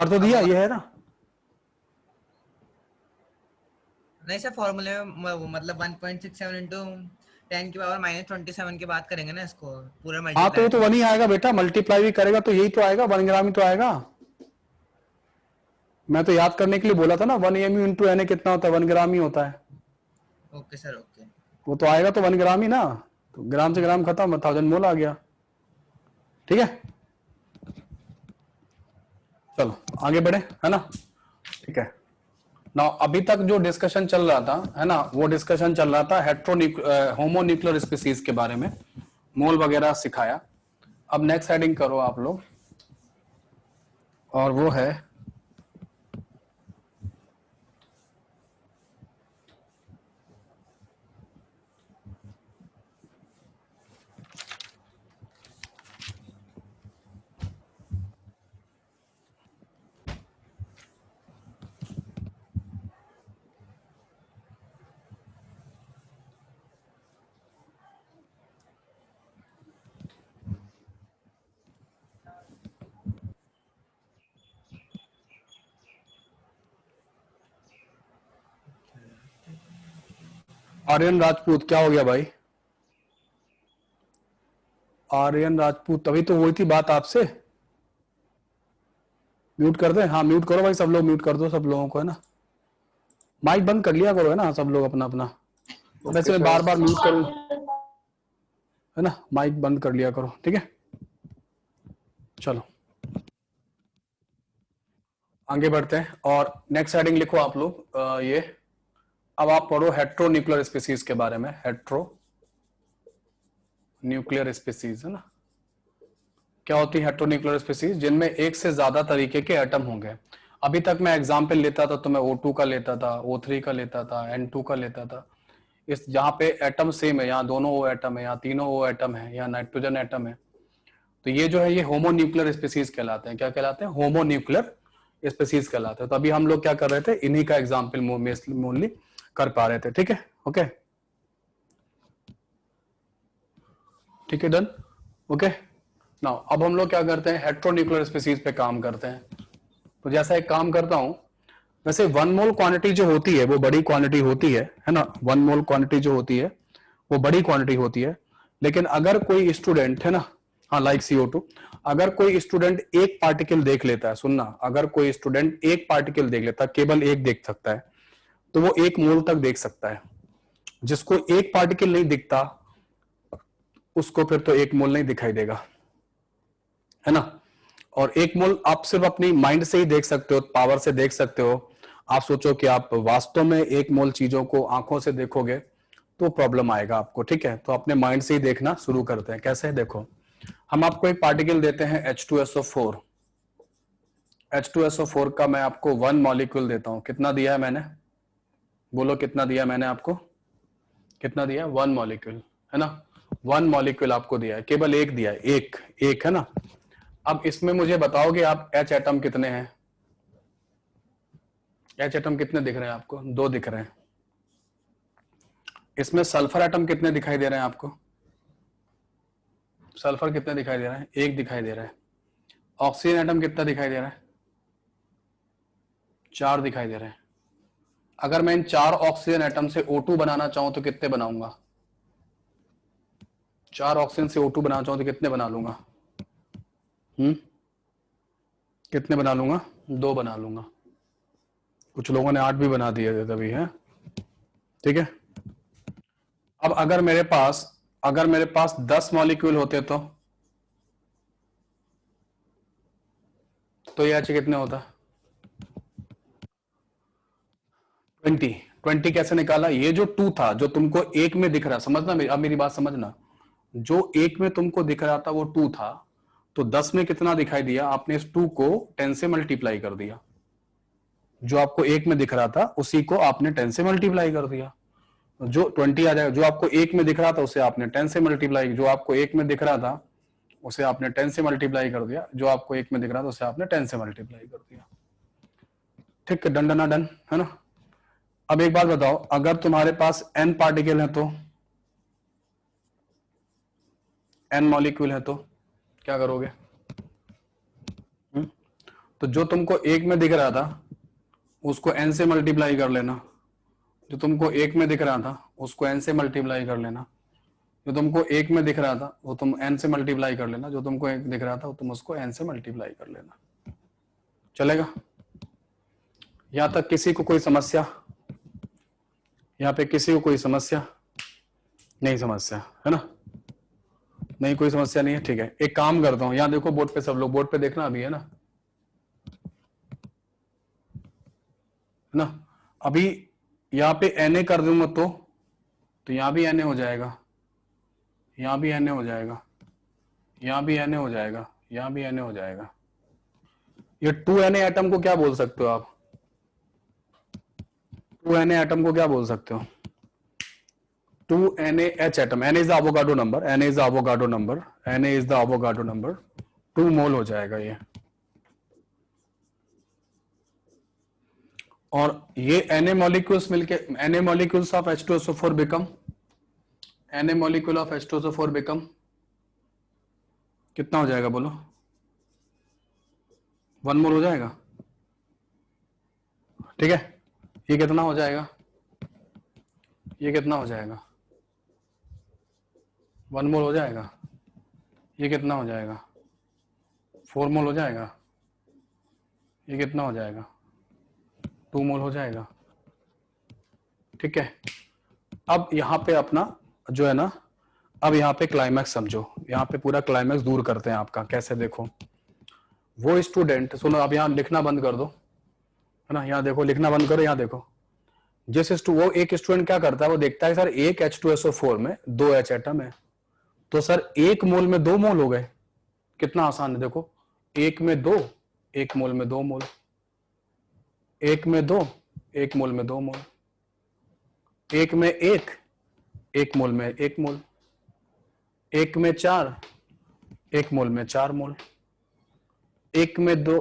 Speaker 1: कर तो दिया, ये है ना।
Speaker 2: नहीं सर, फॉर्मूले में मतलब 1.67 इंटू 10 की पावर -27 की बात करेंगे ना इसको पूरा
Speaker 1: हाँ तो
Speaker 2: मल्टीप्लाई।
Speaker 1: वो तो 1 ही आएगा बेटा, मल्टीप्लाई भी करेगा तो यही तो आएगा, 1 ग्राम ही तो आएगा। मैं तो याद करने के लिए बोला था ना, 1 AMU इंटू Na कितना होता है, 1 ग्राम ही होता है।
Speaker 2: Okay sir, okay.
Speaker 1: वो तो आएगा तो 1 ग्राम ही ना, तो ग्राम से ग्राम खत्म, 1000 मोल आ गया। ठीक है, चलो आगे बढ़े, है ना। ठीक है ना, अभी तक जो डिस्कशन चल रहा था, है ना, वो डिस्कशन चल रहा था होमोन्यूक्लियर स्पीसीज के बारे में, मोल वगैरह सिखाया। अब नेक्स्ट हेडिंग करो आप लोग, और वो है आर्यन राजपूत। क्या हो गया भाई? आर्यन राजपूत, तभी तो हुई थी बात आपसे। म्यूट कर दें? हाँ म्यूट करो भाई, सब लोग म्यूट कर दो, सब लोगों को, है ना। माइक बंद कर लिया करो, है ना, सब लोग अपना अपना। वैसे मैं बार बार म्यूट करूं, है ना, माइक बंद कर लिया करो, ठीक है। चलो आगे बढ़ते हैं, और नेक्स्ट हेडिंग लिखो आप लोग ये। अब आप पढ़ो हेट्रोन्यूक्लियर स्पीसीज के बारे में। हेट्रो न्यूक्लियर स्पीसीज, है ना। क्या होती है हेट्रोन्यूक्लियर स्पीसीज? जिनमें एक से ज्यादा तरीके के एटम होंगे। अभी तक मैं एग्जाम्पल लेता था तो मैं O2 का लेता था, O3 का लेता था, N2 का लेता था। इस जहां पे एटम सेम है, यहाँ दोनों O एटम है, यहाँ तीनों O एटम है, यहाँ नाइट्रोजन एटम है, तो ये जो है ये होमोन्यूक्लियर स्पीसीज कहलाते हैं। क्या कहलाते हैं? होमोन्यूक्लियर स्पीसीज कहलाते हैं। तो अभी हम लोग क्या कर रहे थे, इन्हीं का एग्जाम्पल मोनली कर पा रहे थे, ठीक है। ओके ठीक है, डन, ओके। नाउ अब हम लोग क्या करते हैं, हेट्रोन्यूक्लियर स्पीसीज पे काम करते हैं। तो जैसा एक काम करता हूं, वैसे 1 मोल क्वांटिटी जो होती है वो बड़ी क्वांटिटी होती है ना। 1 मोल क्वांटिटी जो होती है वो बड़ी क्वांटिटी होती है। लेकिन अगर कोई स्टूडेंट, है ना, हाँ लाइक CO2, अगर कोई स्टूडेंट एक पार्टिकल देख लेता है, सुनना, अगर कोई स्टूडेंट एक पार्टिकल देख लेता है, केवल एक देख सकता है, तो वो 1 मोल तक देख सकता है। जिसको एक पार्टिकल नहीं दिखता उसको फिर तो 1 मोल नहीं दिखाई देगा, है ना। और 1 मोल आप सिर्फ अपनी माइंड से ही देख सकते हो, पावर से देख सकते हो। आप सोचो कि आप वास्तव में 1 मोल चीजों को आंखों से देखोगे तो प्रॉब्लम आएगा आपको, ठीक है। तो अपने माइंड से ही देखना शुरू करते हैं। कैसे? देखो, हम आपको एक पार्टिकल देते हैं H2SO4। H2SO4 का मैं आपको 1 मॉलिक्यूल देता हूं। कितना दिया है मैंने? बोलो कितना दिया मैंने आपको? कितना दिया? 1 मॉलिक्यूल, है ना। 1 मॉलिक्यूल आपको दिया है, केवल एक दिया है, एक, है ना। अब इसमें मुझे बताओगे आप H एटम कितने हैं? H एटम कितने दिख रहे हैं आपको? 2 दिख रहे हैं। इसमें सल्फर एटम कितने दिखाई दे रहे हैं आपको? सल्फर कितने दिखाई दे रहे हैं? 1 दिखाई दे रहा है। ऑक्सीजन एटम कितना दिखाई दे रहा है? 4 दिखाई दे रहे हैं। अगर मैं इन 4 ऑक्सीजन एटम से O2 बनाना चाहूं तो कितने बनाऊंगा? 4 ऑक्सीजन से O2 बनाना चाहूं तो कितने बना लूंगा? कितने बना लूंगा? 2 बना लूंगा। कुछ लोगों ने 8 भी बना दिए थे तभी, है, ठीक है। अब अगर मेरे पास 10 मॉलिक्यूल होते तो ये H कितने होता? 20 कैसे निकाला? ये जो 2 था, जो तुमको एक में दिख रहा, समझना अब मेरी बात समझना, जो एक में तुमको दिख रहा था वो 2 था, तो 10 में कितना दिखाई दिया? आपने इस 2 को 10 से मल्टीप्लाई कर दिया। जो आपको एक में दिख रहा था उसी को आपने 10 से मल्टीप्लाई कर दिया, जो 20 आ जाएगा। जो आपको एक में दिख रहा था उसे आपने 10 से मल्टीप्लाई, जो आपको एक में दिख रहा था उसे आपने 10 से मल्टीप्लाई कर दिया, जो आपको एक में दिख रहा था उसे आपने 10 से मल्टीप्लाई कर दिया, ठीक है। डन डन डन, है ना। अब एक बात बताओ, अगर तुम्हारे पास n पार्टिकल है तो, n मॉलिक्यूल है तो क्या करोगे? तो जो तुमको एक में दिख रहा था उसको n से मल्टीप्लाई कर लेना, जो तुमको एक में दिख रहा था उसको n से मल्टीप्लाई कर लेना, जो तुमको एक में दिख रहा था वो तुम n से मल्टीप्लाई कर लेना, जो तुमको एक दिख रहा था वो तुम उसको n से मल्टीप्लाई कर लेना। चलेगा? यहां तक किसी को कोई समस्या? यहाँ पे किसी को कोई समस्या? नहीं समस्या, है ना। नहीं कोई समस्या नहीं है, ठीक है। एक काम करता हूं, यहां देखो बोर्ड पे, सब लोग बोर्ड पे देखना अभी, है ना। अभी यहां पे Na कर दूंगा तो यहां भी Na हो जाएगा, यहां भी Na हो जाएगा, यहां भी Na हो जाएगा, यहां भी Na हो जाएगा। ये 2Na एटम को क्या बोल सकते हो आप? 2Na एटम को क्या बोल सकते हो? 2NaH atom, Na is the Avogadro number, Na is the Avogadro number, Na is the Avogadro number, 2 मोल हो जाएगा ये। और ये Na मॉलिक्यूल्स मिलके, Na molecules of H2SO4 become, Na molecule of H2SO4 become कितना हो जाएगा बोलो? 1 मोल हो जाएगा, ठीक है। ये कितना हो जाएगा? ये कितना हो जाएगा? 1 मोल हो जाएगा। ये कितना हो जाएगा? 4 मोल हो जाएगा। ये कितना हो जाएगा? 2 मोल हो जाएगा, ठीक है। अब यहां पे अपना जो है ना, अब यहां पे क्लाइमैक्स समझो, यहां पे पूरा क्लाइमैक्स दूर करते हैं आपका। कैसे? देखो, वो स्टूडेंट, सुनो, अब यहां लिखना बंद कर दो, है ना। यहां देखो, लिखना बंद करो, यहां देखो। वो एक स्टूडेंट क्या करता है, वो देखता है सर एक H2SO4 में 2 H एटम है, तो सर 1 मोल में 2 मोल हो गए। कितना आसान है, देखो, 1 में 2, 1 मोल में 2 मोल, 1 में 2, 1 मोल में 2 मोल, 1 में 1, 1 मोल में 1 मोल, 1 में 4, 1 मोल में 4 मोल, 1 में 2,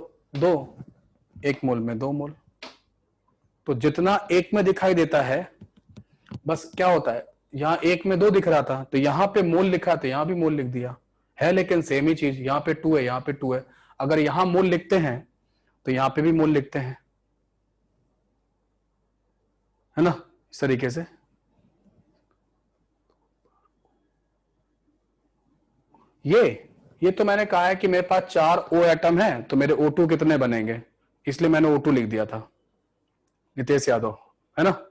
Speaker 1: 1 मोल में 2 मोल। तो जितना 1 में दिखाई देता है, बस क्या होता है, यहां 1 में 2 दिख रहा था तो यहां पे मोल लिखा तो यहां भी मोल लिख दिया है, लेकिन सेम ही चीज, यहां पे 2 है, यहां पे 2 है। अगर यहां मोल लिखते हैं तो यहां पे भी मोल लिखते हैं, है ना, इस तरीके से। ये तो मैंने कहा है कि मेरे पास 4 O एटम है, तो मेरे O2 कितने बनेंगे, इसलिए मैंने O2 लिख दिया था, नितेश यादव, है ना,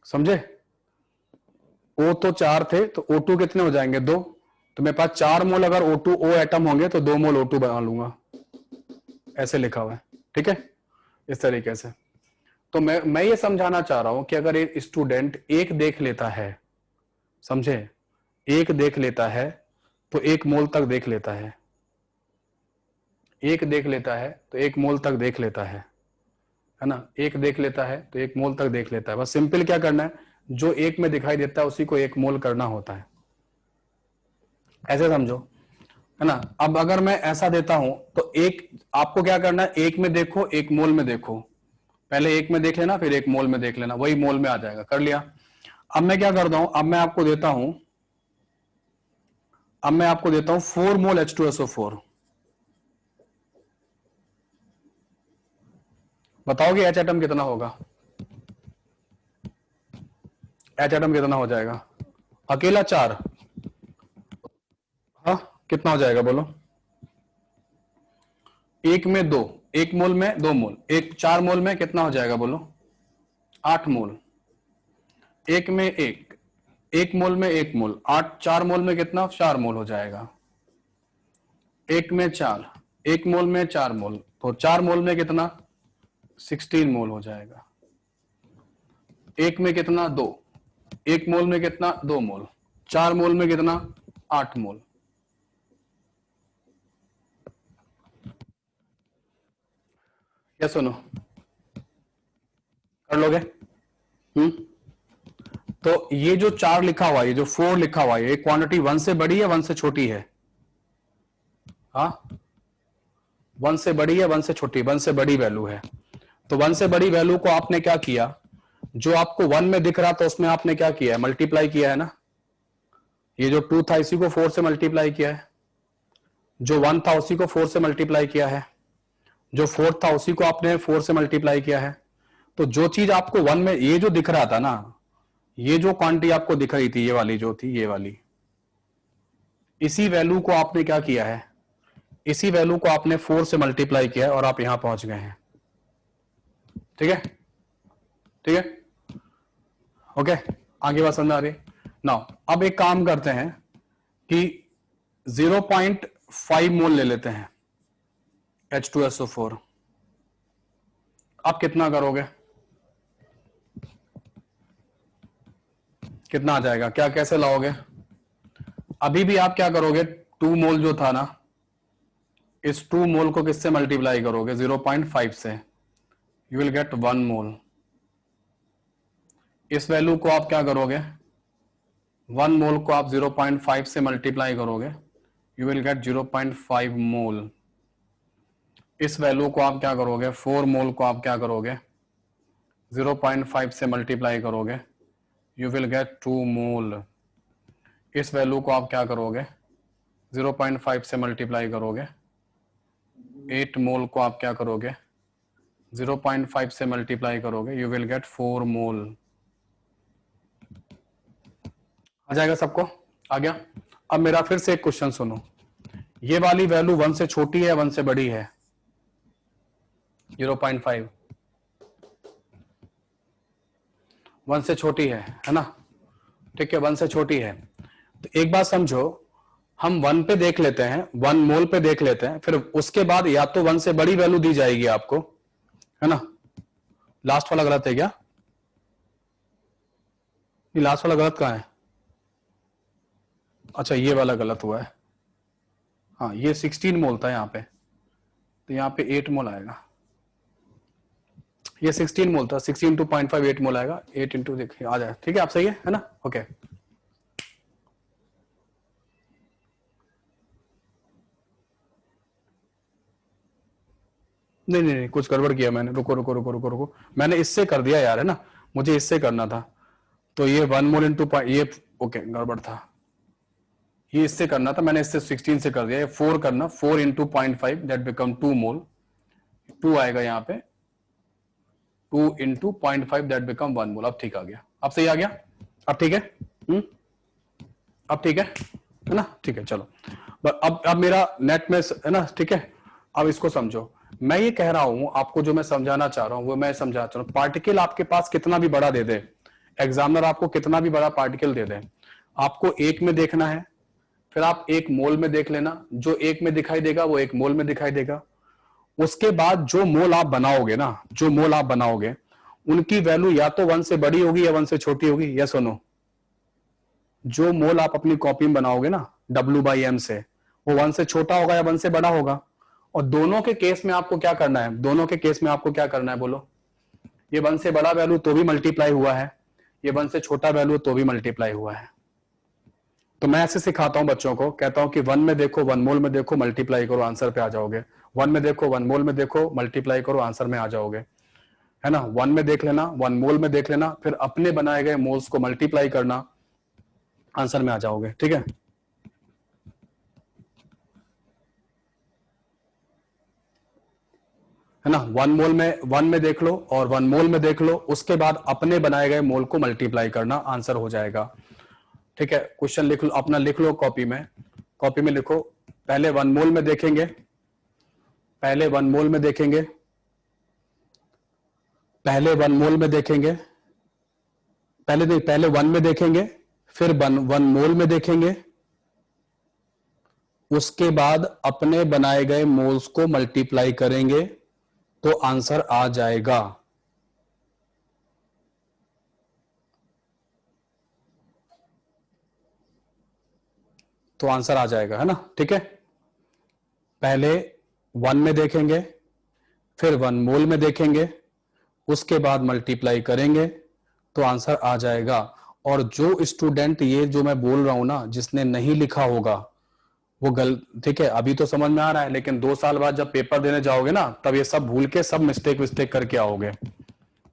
Speaker 1: समझे। O तो 4 थे, तो O2 कितने हो जाएंगे? 2। तो मेरे पास 4 मोल अगर O2 O एटम होंगे तो 2 मोल O2 बना लूंगा, ऐसे लिखा हुआ है, ठीक है, इस तरीके से। तो मैं ये समझाना चाह रहा हूं कि अगर एक स्टूडेंट एक देख लेता है, समझे, एक देख लेता है तो 1 मोल तक देख लेता है, एक देख लेता है तो 1 मोल तक देख लेता है ना, एक देख लेता है तो 1 मोल तक देख लेता है। बस सिंपल क्या करना है, जो 1 में दिखाई देता है उसी को 1 मोल करना होता है, ऐसे समझो, है ना। अब अगर मैं ऐसा देता हूं तो एक आपको क्या करना है, 1 में देखो, 1 मोल में देखो, पहले 1 में देख लेना, फिर 1 मोल में देख लेना, वही मोल में आ जाएगा। कर लिया। अब मैं क्या करता हूं, अब मैं आपको देता हूं 4 मोल H2SO4। बताओगे H एटम कितना होगा? H एटम कितना हो जाएगा? अकेला 4, हाँ, कितना हो जाएगा बोलो? 1 में 2, 1 मोल में 2 मोल, 4 मोल में कितना हो जाएगा बोलो? 8 मोल। 1 में 1, 1 मोल में 1 मोल, 8, 4 मोल में कितना? 4 मोल हो जाएगा। 1 में 4, 1 मोल में 4 मोल, तो 4 मोल में कितना? 16 मोल हो जाएगा। 1 में कितना? 2, 1 मोल में कितना? 2 मोल, 4 मोल में कितना? 8 मोल। क्या सुनो, कर लोगे? तो ये जो 4 लिखा हुआ है, ये जो 4 लिखा हुआ है, ये क्वांटिटी 1 से बड़ी है 1 से छोटी है? हाँ, 1 से बड़ी है 1 से छोटी? 1 से बड़ी वैल्यू है। तो 1 से बड़ी वैल्यू को आपने क्या किया, जो आपको 1 में दिख रहा था उसमें आपने क्या किया है? मल्टीप्लाई किया है ना। ये जो 2 था इसी को 4 से मल्टीप्लाई किया है, जो 1 था उसी को 4 से मल्टीप्लाई किया है, जो 4 था उसी को आपने 4 से मल्टीप्लाई किया है। तो जो चीज आपको 1 में ये जो दिख रहा था ना, ये जो क्वांटिटी आपको दिख रही थी, ये वाली जो थी, ये वाली, इसी वैल्यू को आपने क्या किया है, इसी वैल्यू को आपने 4 से मल्टीप्लाई किया है और आप यहां पहुंच गए हैं। ठीक है, ठीक है, ओके, आगे बात समझ आ रही? नाउ अब एक काम करते हैं, कि 0.5 मोल ले लेते हैं H2SO4, आप कितना करोगे, कितना आ जाएगा, क्या कैसे लाओगे? अभी भी आप क्या करोगे, 2 मोल जो था ना, इस 2 मोल को किससे मल्टीप्लाई करोगे, 0.5 से, यू विल गेट 1 मोल। इस वैल्यू को आप क्या करोगे, 1 मोल को आप 0.5 से मल्टीप्लाई करोगे, यू विल गेट 0.5 मोल। इस वैल्यू को आप क्या करोगे, 4 मोल को आप क्या करोगे, 0.5 से मल्टीप्लाई करोगे, यू विल गेट 2 मोल। इस वैल्यू को आप क्या करोगे, 0.5 से मल्टीप्लाई करोगे, 8 मोल को आप क्या करोगे, 0.5 से मल्टीप्लाई करोगे, यू विल गेट 4 मोल। आ जाएगा सबको, आ गया? अब मेरा फिर से एक क्वेश्चन सुनो, ये वाली वैल्यू 1 से छोटी है, 1 से बड़ी है, 0.5 1 से छोटी है ना, ठीक है, 1 से छोटी है। तो एक बात समझो, हम 1 पे देख लेते हैं, 1 मोल पे देख लेते हैं, फिर उसके बाद या तो 1 से बड़ी वैल्यू दी जाएगी आपको, है ना। लास्ट वाला गलत है क्या, ये लास्ट वाला गलत कहां है, अच्छा ये वाला गलत हुआ है, हाँ ये 16 मोल था यहाँ पे, तो यहाँ पे 8 मोल आएगा, ये 16 मोल था, 16 इंटू 0.5 8 मोल आएगा, 8 इंटू देखिए आ जाए, ठीक है, आप सही है ना, ओके। नहीं नहीं नहीं, कुछ गड़बड़ किया मैंने, रुको रुको रुको रुको रुको, मैंने इससे कर दिया यार, है ना, मुझे इससे करना था, तो ये 1 मोल इंटू ये, ओके गड़बड़ था, ये इससे करना था, मैंने इससे 16 से कर दिया, ये 4 करना, 4 इंटू 0.5 दैट बिकम 2 मोल, 2 आएगा यहाँ पे, 2 इंटू 0.5 दैट बिकम 1 मोल। अब ठीक आ गया, अब सही आ गया, अब ठीक है, अब ठीक है ना, ठीक है, चलो अब मेरा नेट में है ना, ठीक है। अब इसको समझो, मैं ये कह रहा हूं आपको, जो मैं समझाना चाह रहा हूं वो मैं समझाना चाह रहा हूं, पार्टिकल आपके पास कितना भी बड़ा दे दे, एग्जामिनर आपको कितना भी बड़ा पार्टिकल दे दे, आपको 1 में देखना है, फिर आप 1 मोल में देख लेना, जो 1 में दिखाई देगा वो 1 मोल में दिखाई देगा, उसके बाद जो मोल आप बनाओगे ना, जो मोल आप बनाओगे उनकी वैल्यू या तो 1 से बड़ी होगी या 1 से छोटी होगी, यस और नो। जो मोल आप अपनी कॉपी में बनाओगे ना W/M से, वो 1 से छोटा होगा या 1 से बड़ा होगा, और दोनों के केस में आपको क्या करना है, दोनों के केस में आपको क्या करना है बोलो, ये 1 से बड़ा वैल्यू तो भी मल्टीप्लाई हुआ है, ये 1 से छोटा वैल्यू तो भी मल्टीप्लाई हुआ है। तो मैं ऐसे सिखाता हूं बच्चों को, कहता हूं कि 1 में देखो, 1 मोल में देखो, मल्टीप्लाई करो, आंसर पे आ जाओगे, 1 में देखो, 1 मोल में देखो, मल्टीप्लाई करो, आंसर में आ जाओगे, है ना। 1 में देख लेना, 1 मोल में देख लेना, फिर अपने बनाए गए मोल्स को मल्टीप्लाई करना, आंसर में आ जाओगे, ठीक है। है ना, 1 में देख लो और 1 मोल में देख लो, उसके बाद अपने बनाए गए मोल को मल्टीप्लाई करना, आंसर हो जाएगा, ठीक है। क्वेश्चन लिख लो, अपना लिख लो कॉपी में लिखो, पहले 1 मोल में देखेंगे, पहले 1 मोल में देखेंगे, पहले 1 मोल में देखेंगे, पहले नहीं, पहले 1 में देखेंगे, फिर 1 मोल में देखेंगे, उसके बाद अपने बनाए गए मोल्स को मल्टीप्लाई करेंगे तो आंसर आ जाएगा। तो आंसर आ जाएगा, है ना, ठीक है। पहले 1 में देखेंगे, फिर 1 मोल में देखेंगे, उसके बाद मल्टीप्लाई करेंगे तो आंसर आ जाएगा। और जो स्टूडेंट ये जो मैं बोल रहा हूं ना, जिसने नहीं लिखा होगा वो ठीक है, अभी तो समझ में आ रहा है, लेकिन 2 साल बाद जब पेपर देने जाओगे ना, तब ये सब भूल के सब मिस्टेक करके आओगे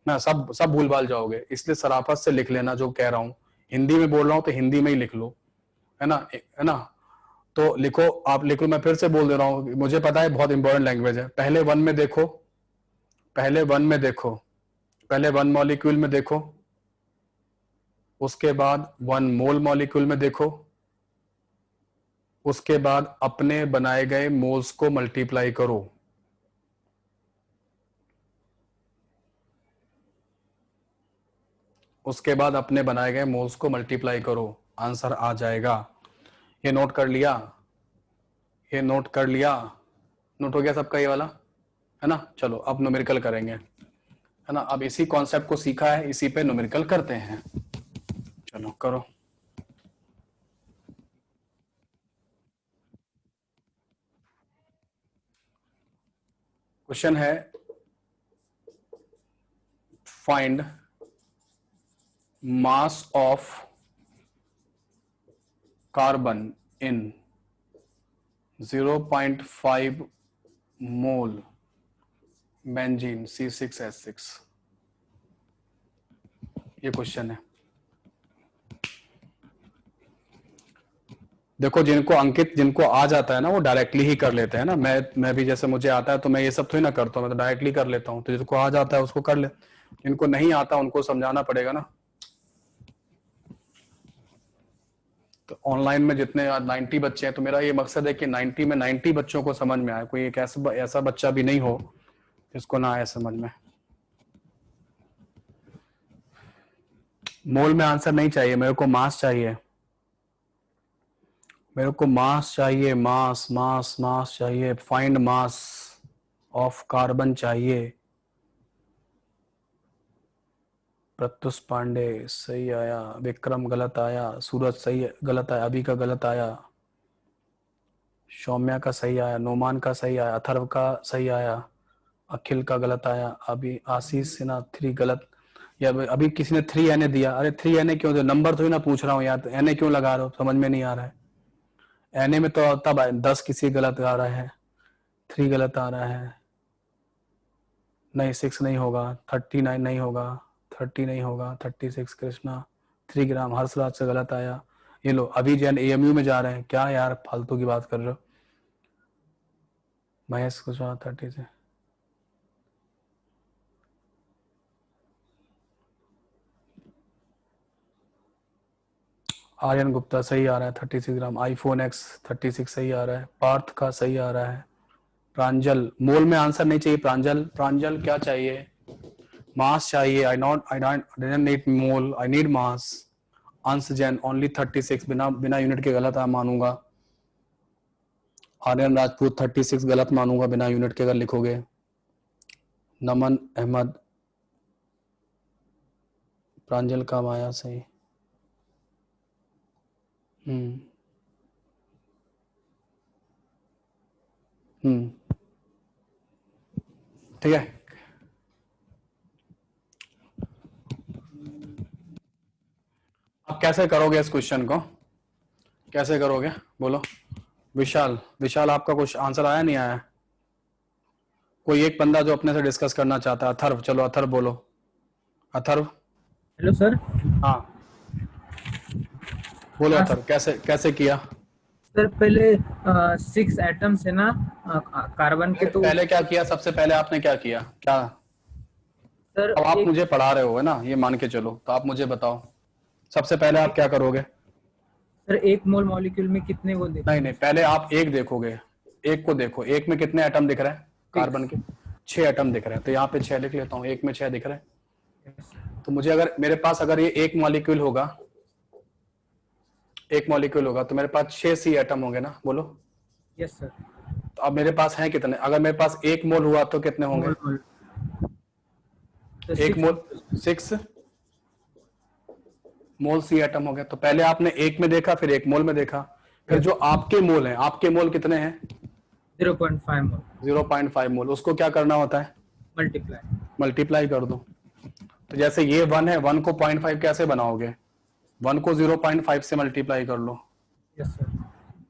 Speaker 1: ना, सब भूल भाल जाओगे। इसलिए सराफत से लिख लेना जो कह रहा हूं, हिंदी में बोल रहा हूं तो हिंदी में ही लिख लो, है ना। तो लिखो, आप लिखो, मैं फिर से बोल दे रहा हूं, मुझे पता है बहुत इंपॉर्टेंट लैंग्वेज है। पहले 1 में देखो, पहले 1 में देखो, पहले 1 मॉलिक्यूल में देखो, उसके बाद 1 मोल मॉलिक्यूल में देखो, उसके बाद अपने बनाए गए मोल्स को मल्टीप्लाई करो, उसके बाद अपने बनाए गए मोल्स को मल्टीप्लाई करो, आंसर आ जाएगा। ये नोट कर लिया, ये नोट कर लिया, नोट हो गया सबका ये वाला, है ना। चलो अब न्यूमेरिकल करेंगे, है ना। अब इसी कॉन्सेप्ट को सीखा है, इसी पे न्यूमेरिकल करते हैं। चलो करो। क्वेश्चन है find mass of carbon in 0.5 mole benzene C6H6। ये क्वेश्चन है। देखो जिनको अंकित, जिनको आ जाता है ना वो डायरेक्टली ही कर लेते हैं ना। मैं भी जैसे मुझे आता है तो मैं ये सब थोड़ी ना करता हूँ, मैं तो डायरेक्टली कर लेता हूँ। तो जिसको आ जाता है उसको कर ले, जिनको नहीं आता उनको समझाना पड़ेगा ना। तो ऑनलाइन में जितने 90 बच्चे हैं, तो मेरा ये मकसद है कि 90 में 90 बच्चों को समझ में आए। कोई एक ऐसा बच्चा भी नहीं हो जिसको ना आए समझ में। मोल में आंसर नहीं चाहिए मेरे को, मास चाहिए। मेरे को मास चाहिए, मास मास मास चाहिए। फाइंड मास ऑफ कार्बन चाहिए। प्रत्युष पांडे सही आया, विक्रम गलत आया, सूरज सही गलत आया, अभी का गलत आया, सौम्या का सही आया, नोमान का सही आया, अथर्व का सही आया, अखिल का गलत आया, अभी आशीष सिन्हा 3 गलत। या अभी किसी ने 3 एन दिया। अरे 3 एन क्यों दे, नंबर थोड़ी ना पूछ रहा हूँ यार, एन क्यों लगा रहे हो, समझ में नहीं आ रहा है। एन में तो तब 10 किसी गलत आ रहा है, 3 गलत आ रहा है। नहीं 6 नहीं होगा, 39 नहीं होगा, 30 नहीं होगा, 36 कृष्णा 3 ग्राम, हर्षराज से गलत आया। ये लो अभी जैन AMU में जा रहे हैं क्या यार, फालतू की बात कर रहे हो। महेश कुशवाहा 30 से। आर्यन गुप्ता सही आ रहा है 36 ग्राम। iPhone X 36 सही आ रहा है। पार्थ का सही आ रहा है। प्रांजल, मोल में आंसर नहीं चाहिए प्रांजल। प्रांजल क्या चाहिए, मास चाहिए। I didn't need mole, I need मास। अंश जैन ओनली 36, बिना यूनिट के गलत मानूंगा। आर्यन राजपूत 36 गलत मानूंगा बिना यूनिट के अगर लिखोगे। नमन अहमद, प्रांजल का आया सही। ठीक है। आप कैसे करोगे इस क्वेश्चन को, कैसे करोगे बोलो। विशाल आपका कुछ आंसर आया नहीं आया। कोई एक बंदा जो अपने से डिस्कस करना चाहता है। अथर्व, चलो अथर्व बोलो। अथर्व।
Speaker 6: Hello sir.
Speaker 1: हाँ बोलो अथर्व, कैसे किया।
Speaker 6: सर पहले 6 एटम्स है ना कार्बन के, तो
Speaker 1: पहले क्या किया, सबसे पहले आपने क्या किया क्या।
Speaker 6: सर
Speaker 1: अब आप मुझे पढ़ा रहे हो है ना, ये मान के चलो, तो आप मुझे बताओ सबसे पहले आप क्या करोगे।
Speaker 6: सर 1 मोल मॉलिक्यूल में कितने वो देखो।
Speaker 1: नहीं पहले आप एक देखोगे, एक को देखो। एक में कितने एटम दिख रहे हैं कार्बन के, 6 एटम दिख रहे हैं। तो यहाँ पे 6 लिख लेता हूँ, एक में 6 दिख रहे हैं। तो मुझे अगर मेरे पास अगर ये एक मॉलिक्यूल होगा, तो मेरे पास 6 C एटम होंगे ना, बोलो।
Speaker 6: Yes sir.
Speaker 1: तो अब मेरे पास हैं कितने, अगर मेरे पास 1 मोल हुआ तो कितने होंगे।
Speaker 6: तो
Speaker 1: 1 मोल 6 मोल C एटम हो गया। तो पहले आपने एक में देखा, फिर 1 मोल में देखा, फिर जो आपके मोल हैं, आपके मोल कितने हैं
Speaker 6: 0.5 मोल।
Speaker 1: 0.5 मोल, उसको क्या करना होता है, मल्टीप्लाई कर दो। तो जैसे ये 1 है, 1 को 0.5 कैसे बनाओगे, 1 को 0.5 से मल्टीप्लाई कर लो।
Speaker 6: Yes sir.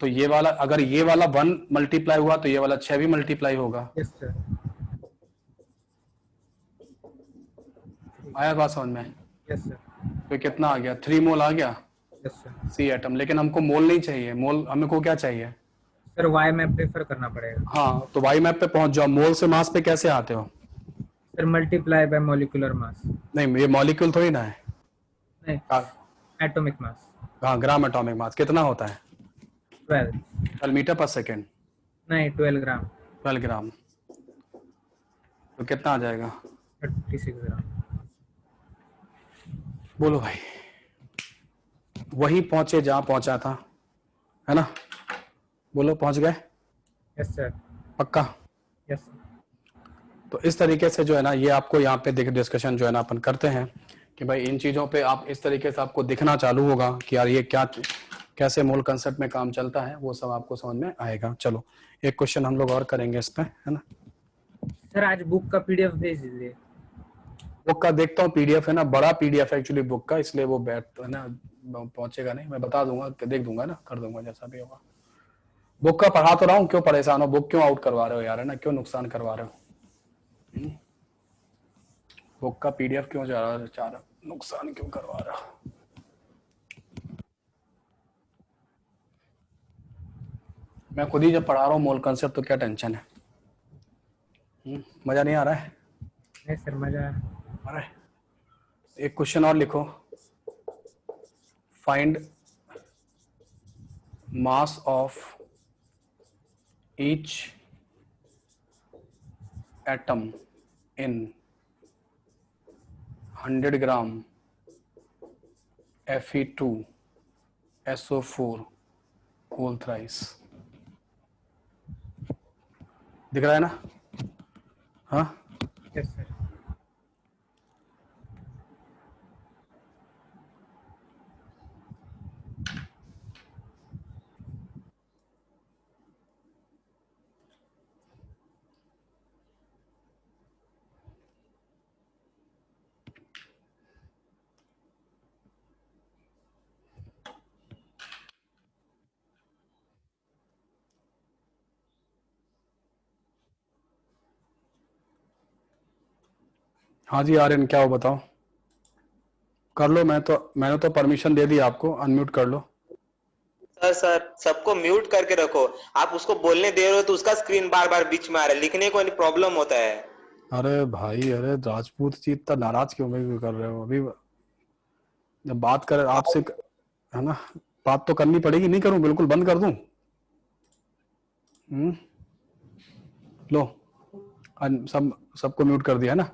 Speaker 1: तो ये वाला, अगर ये वाला 1 मल्टीप्लाई हुआ तो ये वाला 6 भी मल्टीप्लाई होगा।
Speaker 6: Yes sir.
Speaker 1: आया बात समझ में।
Speaker 6: Yes sir.
Speaker 1: तो कितना आ गया, 3 मोल आ गया
Speaker 6: यस सर।
Speaker 1: C atom. लेकिन हमको मोल नहीं चाहिए, मोल हमको क्या चाहिए।
Speaker 6: सर वाई मैप प्रेफर करना पड़ेगा।
Speaker 1: हाँ तो वाई मैप पे पहुंच जाओ। मोल से मास पे कैसे आते हो,
Speaker 6: sir multiply by molecular mass.
Speaker 1: नहीं ये मॉलिक्यूल थोड़ी ना है।
Speaker 6: नहीं, एटॉमिक मास।
Speaker 1: हाँ ग्राम एटॉमिक मास कितना होता है
Speaker 6: 12
Speaker 1: मीटर पर सेकेंड।
Speaker 6: नहीं 12 ग्राम।
Speaker 1: 12 ग्राम तो कितना आ जाएगा
Speaker 6: 36 ग्राम।
Speaker 1: बोलो भाई। वही पहुंचे जहां पहुंचा था, है ना? बोलो पहुंच गए?
Speaker 6: Yes sir.
Speaker 1: पक्का?
Speaker 6: Yes sir.
Speaker 1: तो इस तरीके से जो है ना, ये आपको यहाँ पे देख डिस्कशन जो है ना अपन करते हैं कि भाई इन चीज़ों पे आप इस तरीके से आपको दिखना चालू होगा कि यार ये क्या, कैसे मोल कंसेप्ट में काम चलता है, वो सब आपको समझ में आएगा। चलो एक क्वेश्चन हम लोग और करेंगे इस पे, है ना?
Speaker 6: सर आज बुक का पीडीएफ भेज दीजिए।
Speaker 1: बुक का देखता हूँ, पीडीएफ है ना, बड़ा पीडीएफ है एक्चुअली बुक का, इसलिए वो बैठ है ना पहुंचेगा नहीं, मैं बता दूंगा, देख दूंगा ना, कर दूंगा जैसा भी होगा। बुक का पढ़ा तो रहा हूँ, क्यों परेशान हो? बुक क्यों आउट करवा रहे हो यार, है ना? क्यों नुकसान करवा रहे हो? बुक का पीडीएफ क्यों जा रहा है, नुकसान क्यों करवा रहा हो? मैं खुद ही जब पढ़ा रहा हूँ मोल कंसेप्ट, तो क्या टेंशन है? मजा नहीं आ रहा है?
Speaker 6: नहीं सर मजा।
Speaker 1: अरे एक क्वेश्चन और लिखो, find mass of each atom in 100 gram Fe2SO4 whole thrice. दिख रहा है ना? हाँ
Speaker 6: यस सर।
Speaker 1: हाँ जी आर्यन, क्या हो बताओ? कर लो, मैंने तो परमिशन दे दी आपको, अनम्यूट कर लो।
Speaker 3: सर सबको म्यूट करके रखो। आप उसको बोलने दे रहे हो तो उसका स्क्रीन बार बार बीच में आ रहा है, लिखने को प्रॉब्लम होता है।
Speaker 1: अरे भाई, अरे राजपूत जी इतना नाराज क्यों कर रहे हो? अभी जब बात कर आपसे, है ना, बात तो करनी पड़ेगी। नहीं करूं? बिल्कुल बंद कर दूं? लो, सबको म्यूट कर दिया है ना?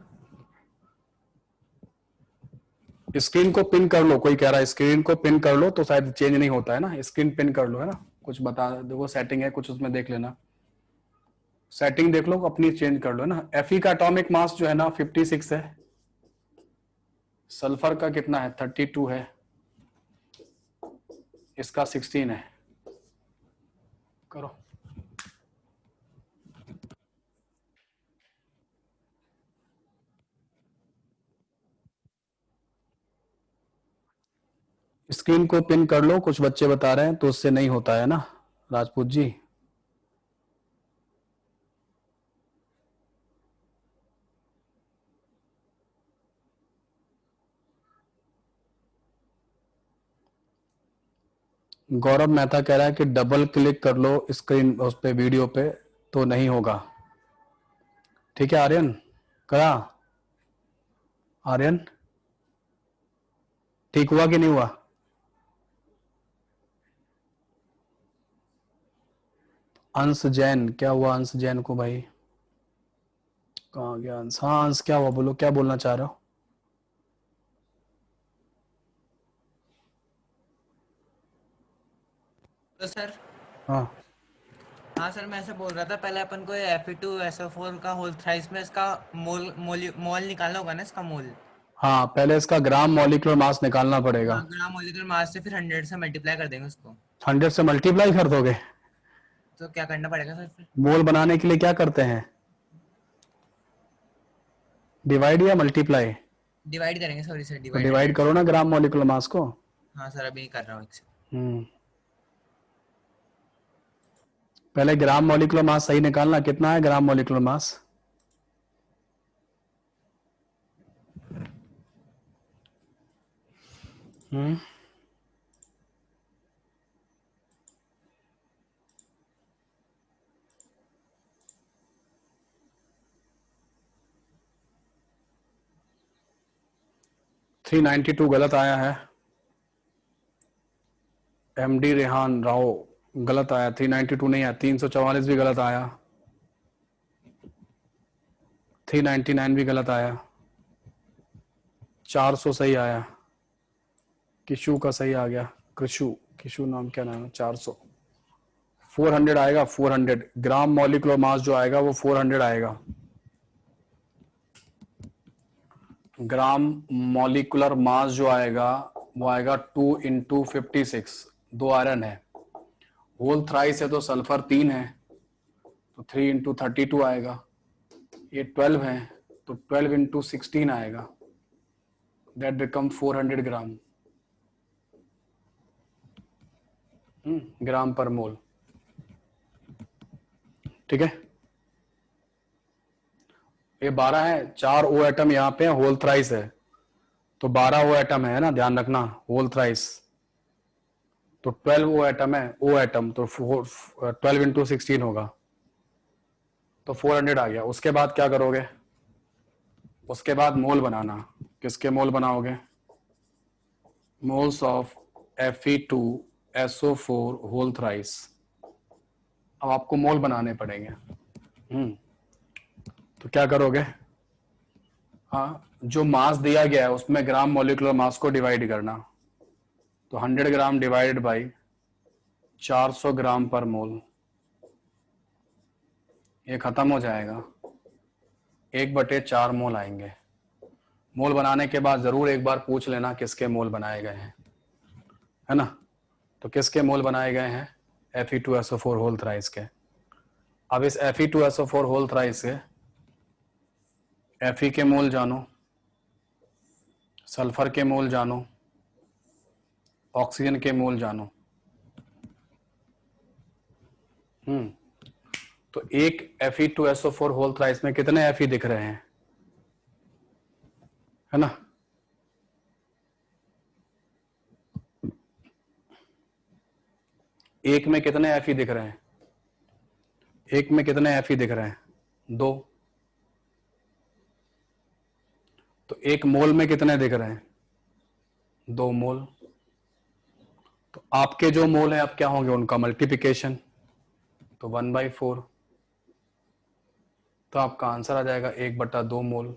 Speaker 1: स्क्रीन को पिन कर लो, कोई कह रहा है स्क्रीन को पिन कर लो, तो शायद चेंज नहीं होता है ना। स्क्रीन पिन कर लो, है ना? कुछ बता देखो, सेटिंग है कुछ, उसमें देख लेना, सेटिंग देख लो अपनी, चेंज कर लो, है ना? Fe का एटॉमिक मास जो है ना 56 है, सल्फर का कितना है? 32 है, इसका 16 है। करो। स्क्रीन को पिन कर लो, कुछ बच्चे बता रहे हैं, तो उससे नहीं होता है ना राजपूत जी? गौरव मेहता कह रहा है कि डबल क्लिक कर लो स्क्रीन उस पे, वीडियो पे, तो नहीं होगा। ठीक है आर्यन, करा? आर्यन ठीक हुआ कि नहीं हुआ? अंश जैन, क्या हुआ अंश जैन को भाई? कहाँ गया अंश? हाँ अंश, क्या हुआ? बोलो, क्या बोलना चाह रहे हो?
Speaker 7: तो सर,
Speaker 1: हाँ
Speaker 7: हाँ सर, मैं ऐसे बोल रहा था, पहले अपन को Fe2SO4 का होल थ्राइस में इसका मोल निकालना होगा ना, इसका मोल।
Speaker 1: हाँ, पहले इसका ग्राम मॉलिक्यूलर मास निकालना पड़ेगा।
Speaker 7: हाँ, ग्राम मोलिकुलर मास से फिर 100 से मल्टीप्लाई कर देंगे उसको।
Speaker 1: 100 से मल्टीप्लाई कर दोगे?
Speaker 7: तो क्या करना पड़ेगा सर फिर?
Speaker 1: मोल बनाने के लिए क्या करते हैं? डिवाइड या मल्टीप्लाई?
Speaker 7: डिवाइड करेंगे, सॉरी सर,
Speaker 1: तो
Speaker 7: डिवाइड।
Speaker 1: डिवाइड करो ना ग्राम मॉलिक्यूलर मास को।
Speaker 7: हाँ सर, अभी कर रहा हूँ।
Speaker 1: पहले ग्राम मॉलिक्यूलर मास सही निकालना, कितना है ग्राम मॉलिक्यूलर मास? हम्म 392 गलत आया है। एमडी रेहान राव गलत आया, 392 नहीं आया। 344 भी गलत आया, 399 भी गलत आया, 400 सही आया, किशु का सही आ गया, किशु नाम, क्या नाम है? 400 400 आएगा, 400 ग्राम मॉलिक्यूलर मास जो आएगा वो 400 आएगा। ग्राम मॉलिक्यूलर मास जो आएगा वो आएगा 2 इंटू 56, 2 आयरन है, होल थ्राइस है तो सल्फर 3 है तो 3 इंटू 32 आएगा, ये 12 है तो 12 इंटू 16 आएगा, दैट बिकम 400 ग्राम ग्राम पर मोल। ठीक है, ये 12 है, 4 ओ एटम यहाँ पे होल थ्राइस है तो 12 ओ एटम है ना, ध्यान रखना, होल थ्राइस तो 12 ओ एटम है, ओ एटम तो 12 इंटू 16 होगा तो 400 आ गया। उसके बाद क्या करोगे, उसके बाद मोल बनाना। किसके मोल बनाओगे, moles of Fe2SO4 whole thrice. अब आपको मोल बनाने पड़ेंगे। तो क्या करोगे, हाँ जो मास दिया गया है उसमें ग्राम मॉलिक्यूलर मास को डिवाइड करना, तो 100 ग्राम डिवाइडेड बाई 400 ग्राम पर मोल, ये खत्म हो जाएगा, 1/4 मोल आएंगे। मोल बनाने के बाद जरूर एक बार पूछ लेना किसके मोल बनाए गए हैं, है ना। तो किसके मोल बनाए गए हैं, Fe2SO4 होल थ्राइस के। अब इस Fe2SO4 होल थ्राइस से Fe के मोल जानो, सल्फर के मोल जानो, ऑक्सीजन के मोल जानो। तो एक Fe2SO4 होल थ्राइस में कितने Fe दिख रहे हैं, है ना। एक में कितने Fe दिख रहे हैं, एक में कितने Fe दिख रहे हैं, 2। तो एक मोल में कितने दिख रहे हैं, 2 मोल। तो आपके जो मोल है अब क्या होंगे, उनका मल्टीप्लिकेशन, तो 1/4। तो आपका आंसर आ जाएगा 1/2 मोल।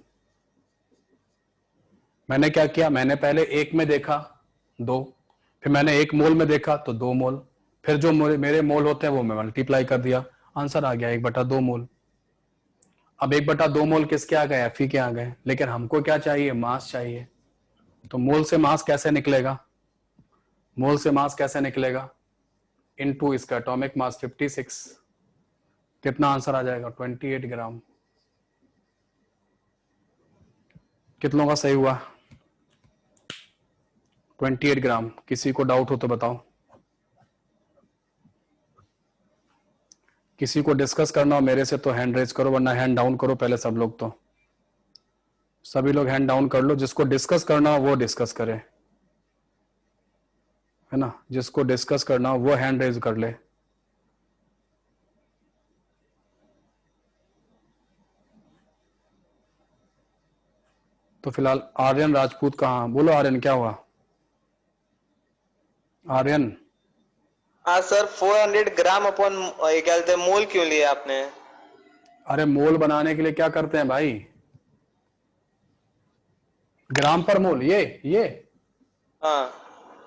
Speaker 1: मैंने क्या किया, मैंने पहले एक में देखा 2, फिर मैंने एक मोल में देखा तो 2 मोल, फिर जो मेरे मोल होते हैं वो मैं मल्टीप्लाई कर दिया, आंसर आ गया 1/2 मोल। अब 1/2 मोल किसके आ गए, Fe के आ गए, लेकिन हमको क्या चाहिए, मास चाहिए। तो मोल से मास कैसे निकलेगा, मोल से मास कैसे निकलेगा, इनटू इसका एटॉमिक मास 56, कितना आंसर आ जाएगा, 28 ग्राम। कितनों का सही हुआ, 28 ग्राम। किसी को डाउट हो तो बताओ, किसी को डिस्कस करना हो मेरे से तो हैंड रेज करो, वरना हैंड डाउन करो पहले सब लोग। तो सभी लोग हैंड डाउन कर लो, जिसको डिस्कस करना हो वो डिस्कस करे, है ना। जिसको डिस्कस करना हो वो हैंड रेज कर ले। तो फिलहाल आर्यन राजपूत कहाँ, बोलो आर्यन क्या हुआ, आर्यन।
Speaker 3: हाँ सर, 400 ग्राम अपन ये क्या कहते हैं मोल क्यों लिया आपने?
Speaker 1: अरे मोल बनाने के लिए क्या करते हैं भाई, ग्राम पर मोल, ये
Speaker 3: हाँ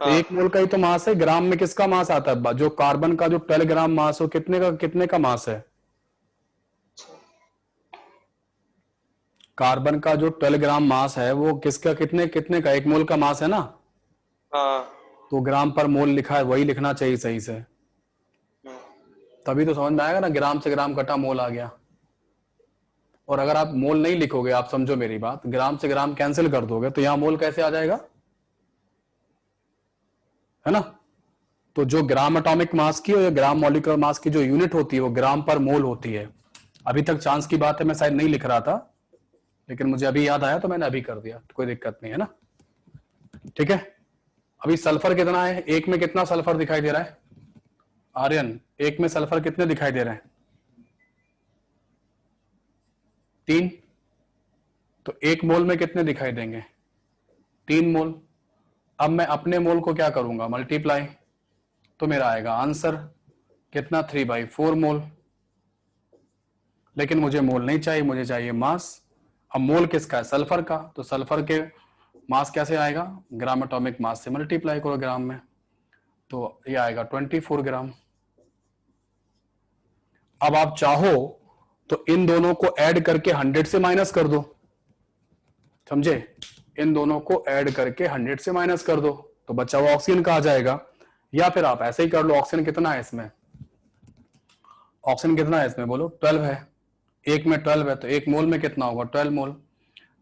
Speaker 1: तो
Speaker 3: हाँ
Speaker 1: 1 मोल का ही तो मास है। ग्राम में किसका मास आता है, जो कार्बन का जो 12 ग्राम मास हो, कितने का मास है, कार्बन का जो 12 ग्राम मास है वो किसका, कितने का, 1 मोल का मास है ना।
Speaker 3: हाँ।
Speaker 1: तो ग्राम पर मोल लिखा है, वही लिखना चाहिए सही से, तभी तो समझ में आएगा ना, ग्राम से ग्राम कटा मोल आ गया। और अगर आप मोल नहीं लिखोगे, आप समझो मेरी बात, ग्राम से ग्राम कैंसिल कर दोगे तो यहां मोल कैसे आ जाएगा, है ना। तो जो ग्राम एटॉमिक मास की और ग्राम मॉलिक्यूलर मास की जो यूनिट होती है वो ग्राम पर मोल होती है। अभी तक चांस की बात है, मैं शायद नहीं लिख रहा था, लेकिन मुझे अभी याद आया तो मैंने अभी कर दिया, कोई दिक्कत नहीं है ना। ठीक है, अभी सल्फर कितना है, एक में कितना सल्फर दिखाई दे रहा है आर्यन, एक में सल्फर कितने दिखाई दे रहे हैं, 3। तो 1 मोल में कितने दिखाई देंगे, 3 मोल। अब मैं अपने मोल को क्या करूंगा, मल्टीप्लाई, तो मेरा आएगा आंसर कितना, 3/4 मोल। लेकिन मुझे मोल नहीं चाहिए, मुझे चाहिए मास। अब मोल किसका है, सल्फर का, तो सल्फर के मास कैसे आएगा, ग्राम एटॉमिक मास से मल्टीप्लाई करो ग्राम में, तो ये आएगा 24 ग्राम। अब आप चाहो तो इन दोनों को ऐड करके 100 से माइनस कर दो, समझे? इन दोनों को ऐड करके 100 से माइनस कर दो तो बचा हुआ ऑक्सीजन का आ जाएगा। या फिर आप ऐसे ही कर लो, ऑक्सीजन कितना है इसमें, ऑक्सीजन कितना है इसमें बोलो, 12 है। एक में 12 है तो एक मोल में कितना होगा, 12 मोल।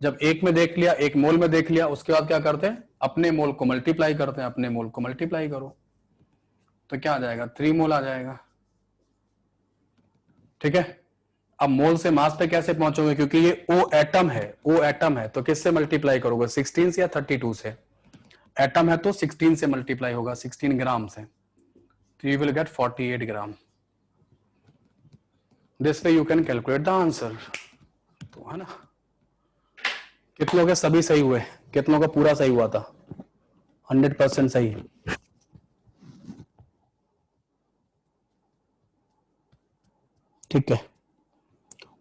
Speaker 1: जब एक में देख लिया, एक मोल में देख लिया, उसके बाद क्या करते हैं, अपने मोल को मल्टीप्लाई करते हैं, अपने मोल को मल्टीप्लाई करो तो क्या आ जाएगा, 3 मोल आ जाएगा। ठीक है, अब मोल से मास पे कैसे पहुंचोगे, क्योंकि ये ओ एटम है, ओ एटम है तो किससे मल्टीप्लाई करोगे, 16 से या 32 से? एटम है तो 16 से मल्टीप्लाई होगा, 16 ग्राम से, तो you will get 48 gram. This way you can calculate the answer. तो है ना, कितनों के सभी सही हुए, कितनों का पूरा सही हुआ था, 100% सही। ठीक है,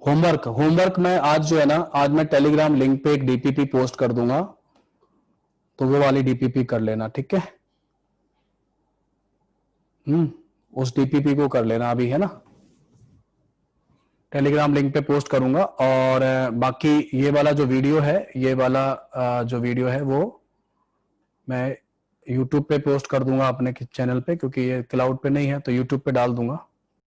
Speaker 1: होमवर्क में आज जो है ना, आज मैं टेलीग्राम लिंक पे एक डीपीपी पोस्ट कर दूंगा, तो वो वाली डीपीपी कर लेना, ठीक है? उस डीपीपी को कर लेना अभी, है ना? टेलीग्राम लिंक पे पोस्ट करूंगा। और बाकी ये वाला जो वीडियो है, ये वाला जो वीडियो है वो मैं यूट्यूब पे पोस्ट कर दूंगा अपने चैनल पे, क्योंकि ये क्लाउड पे नहीं है तो यूट्यूब पे डाल दूंगा।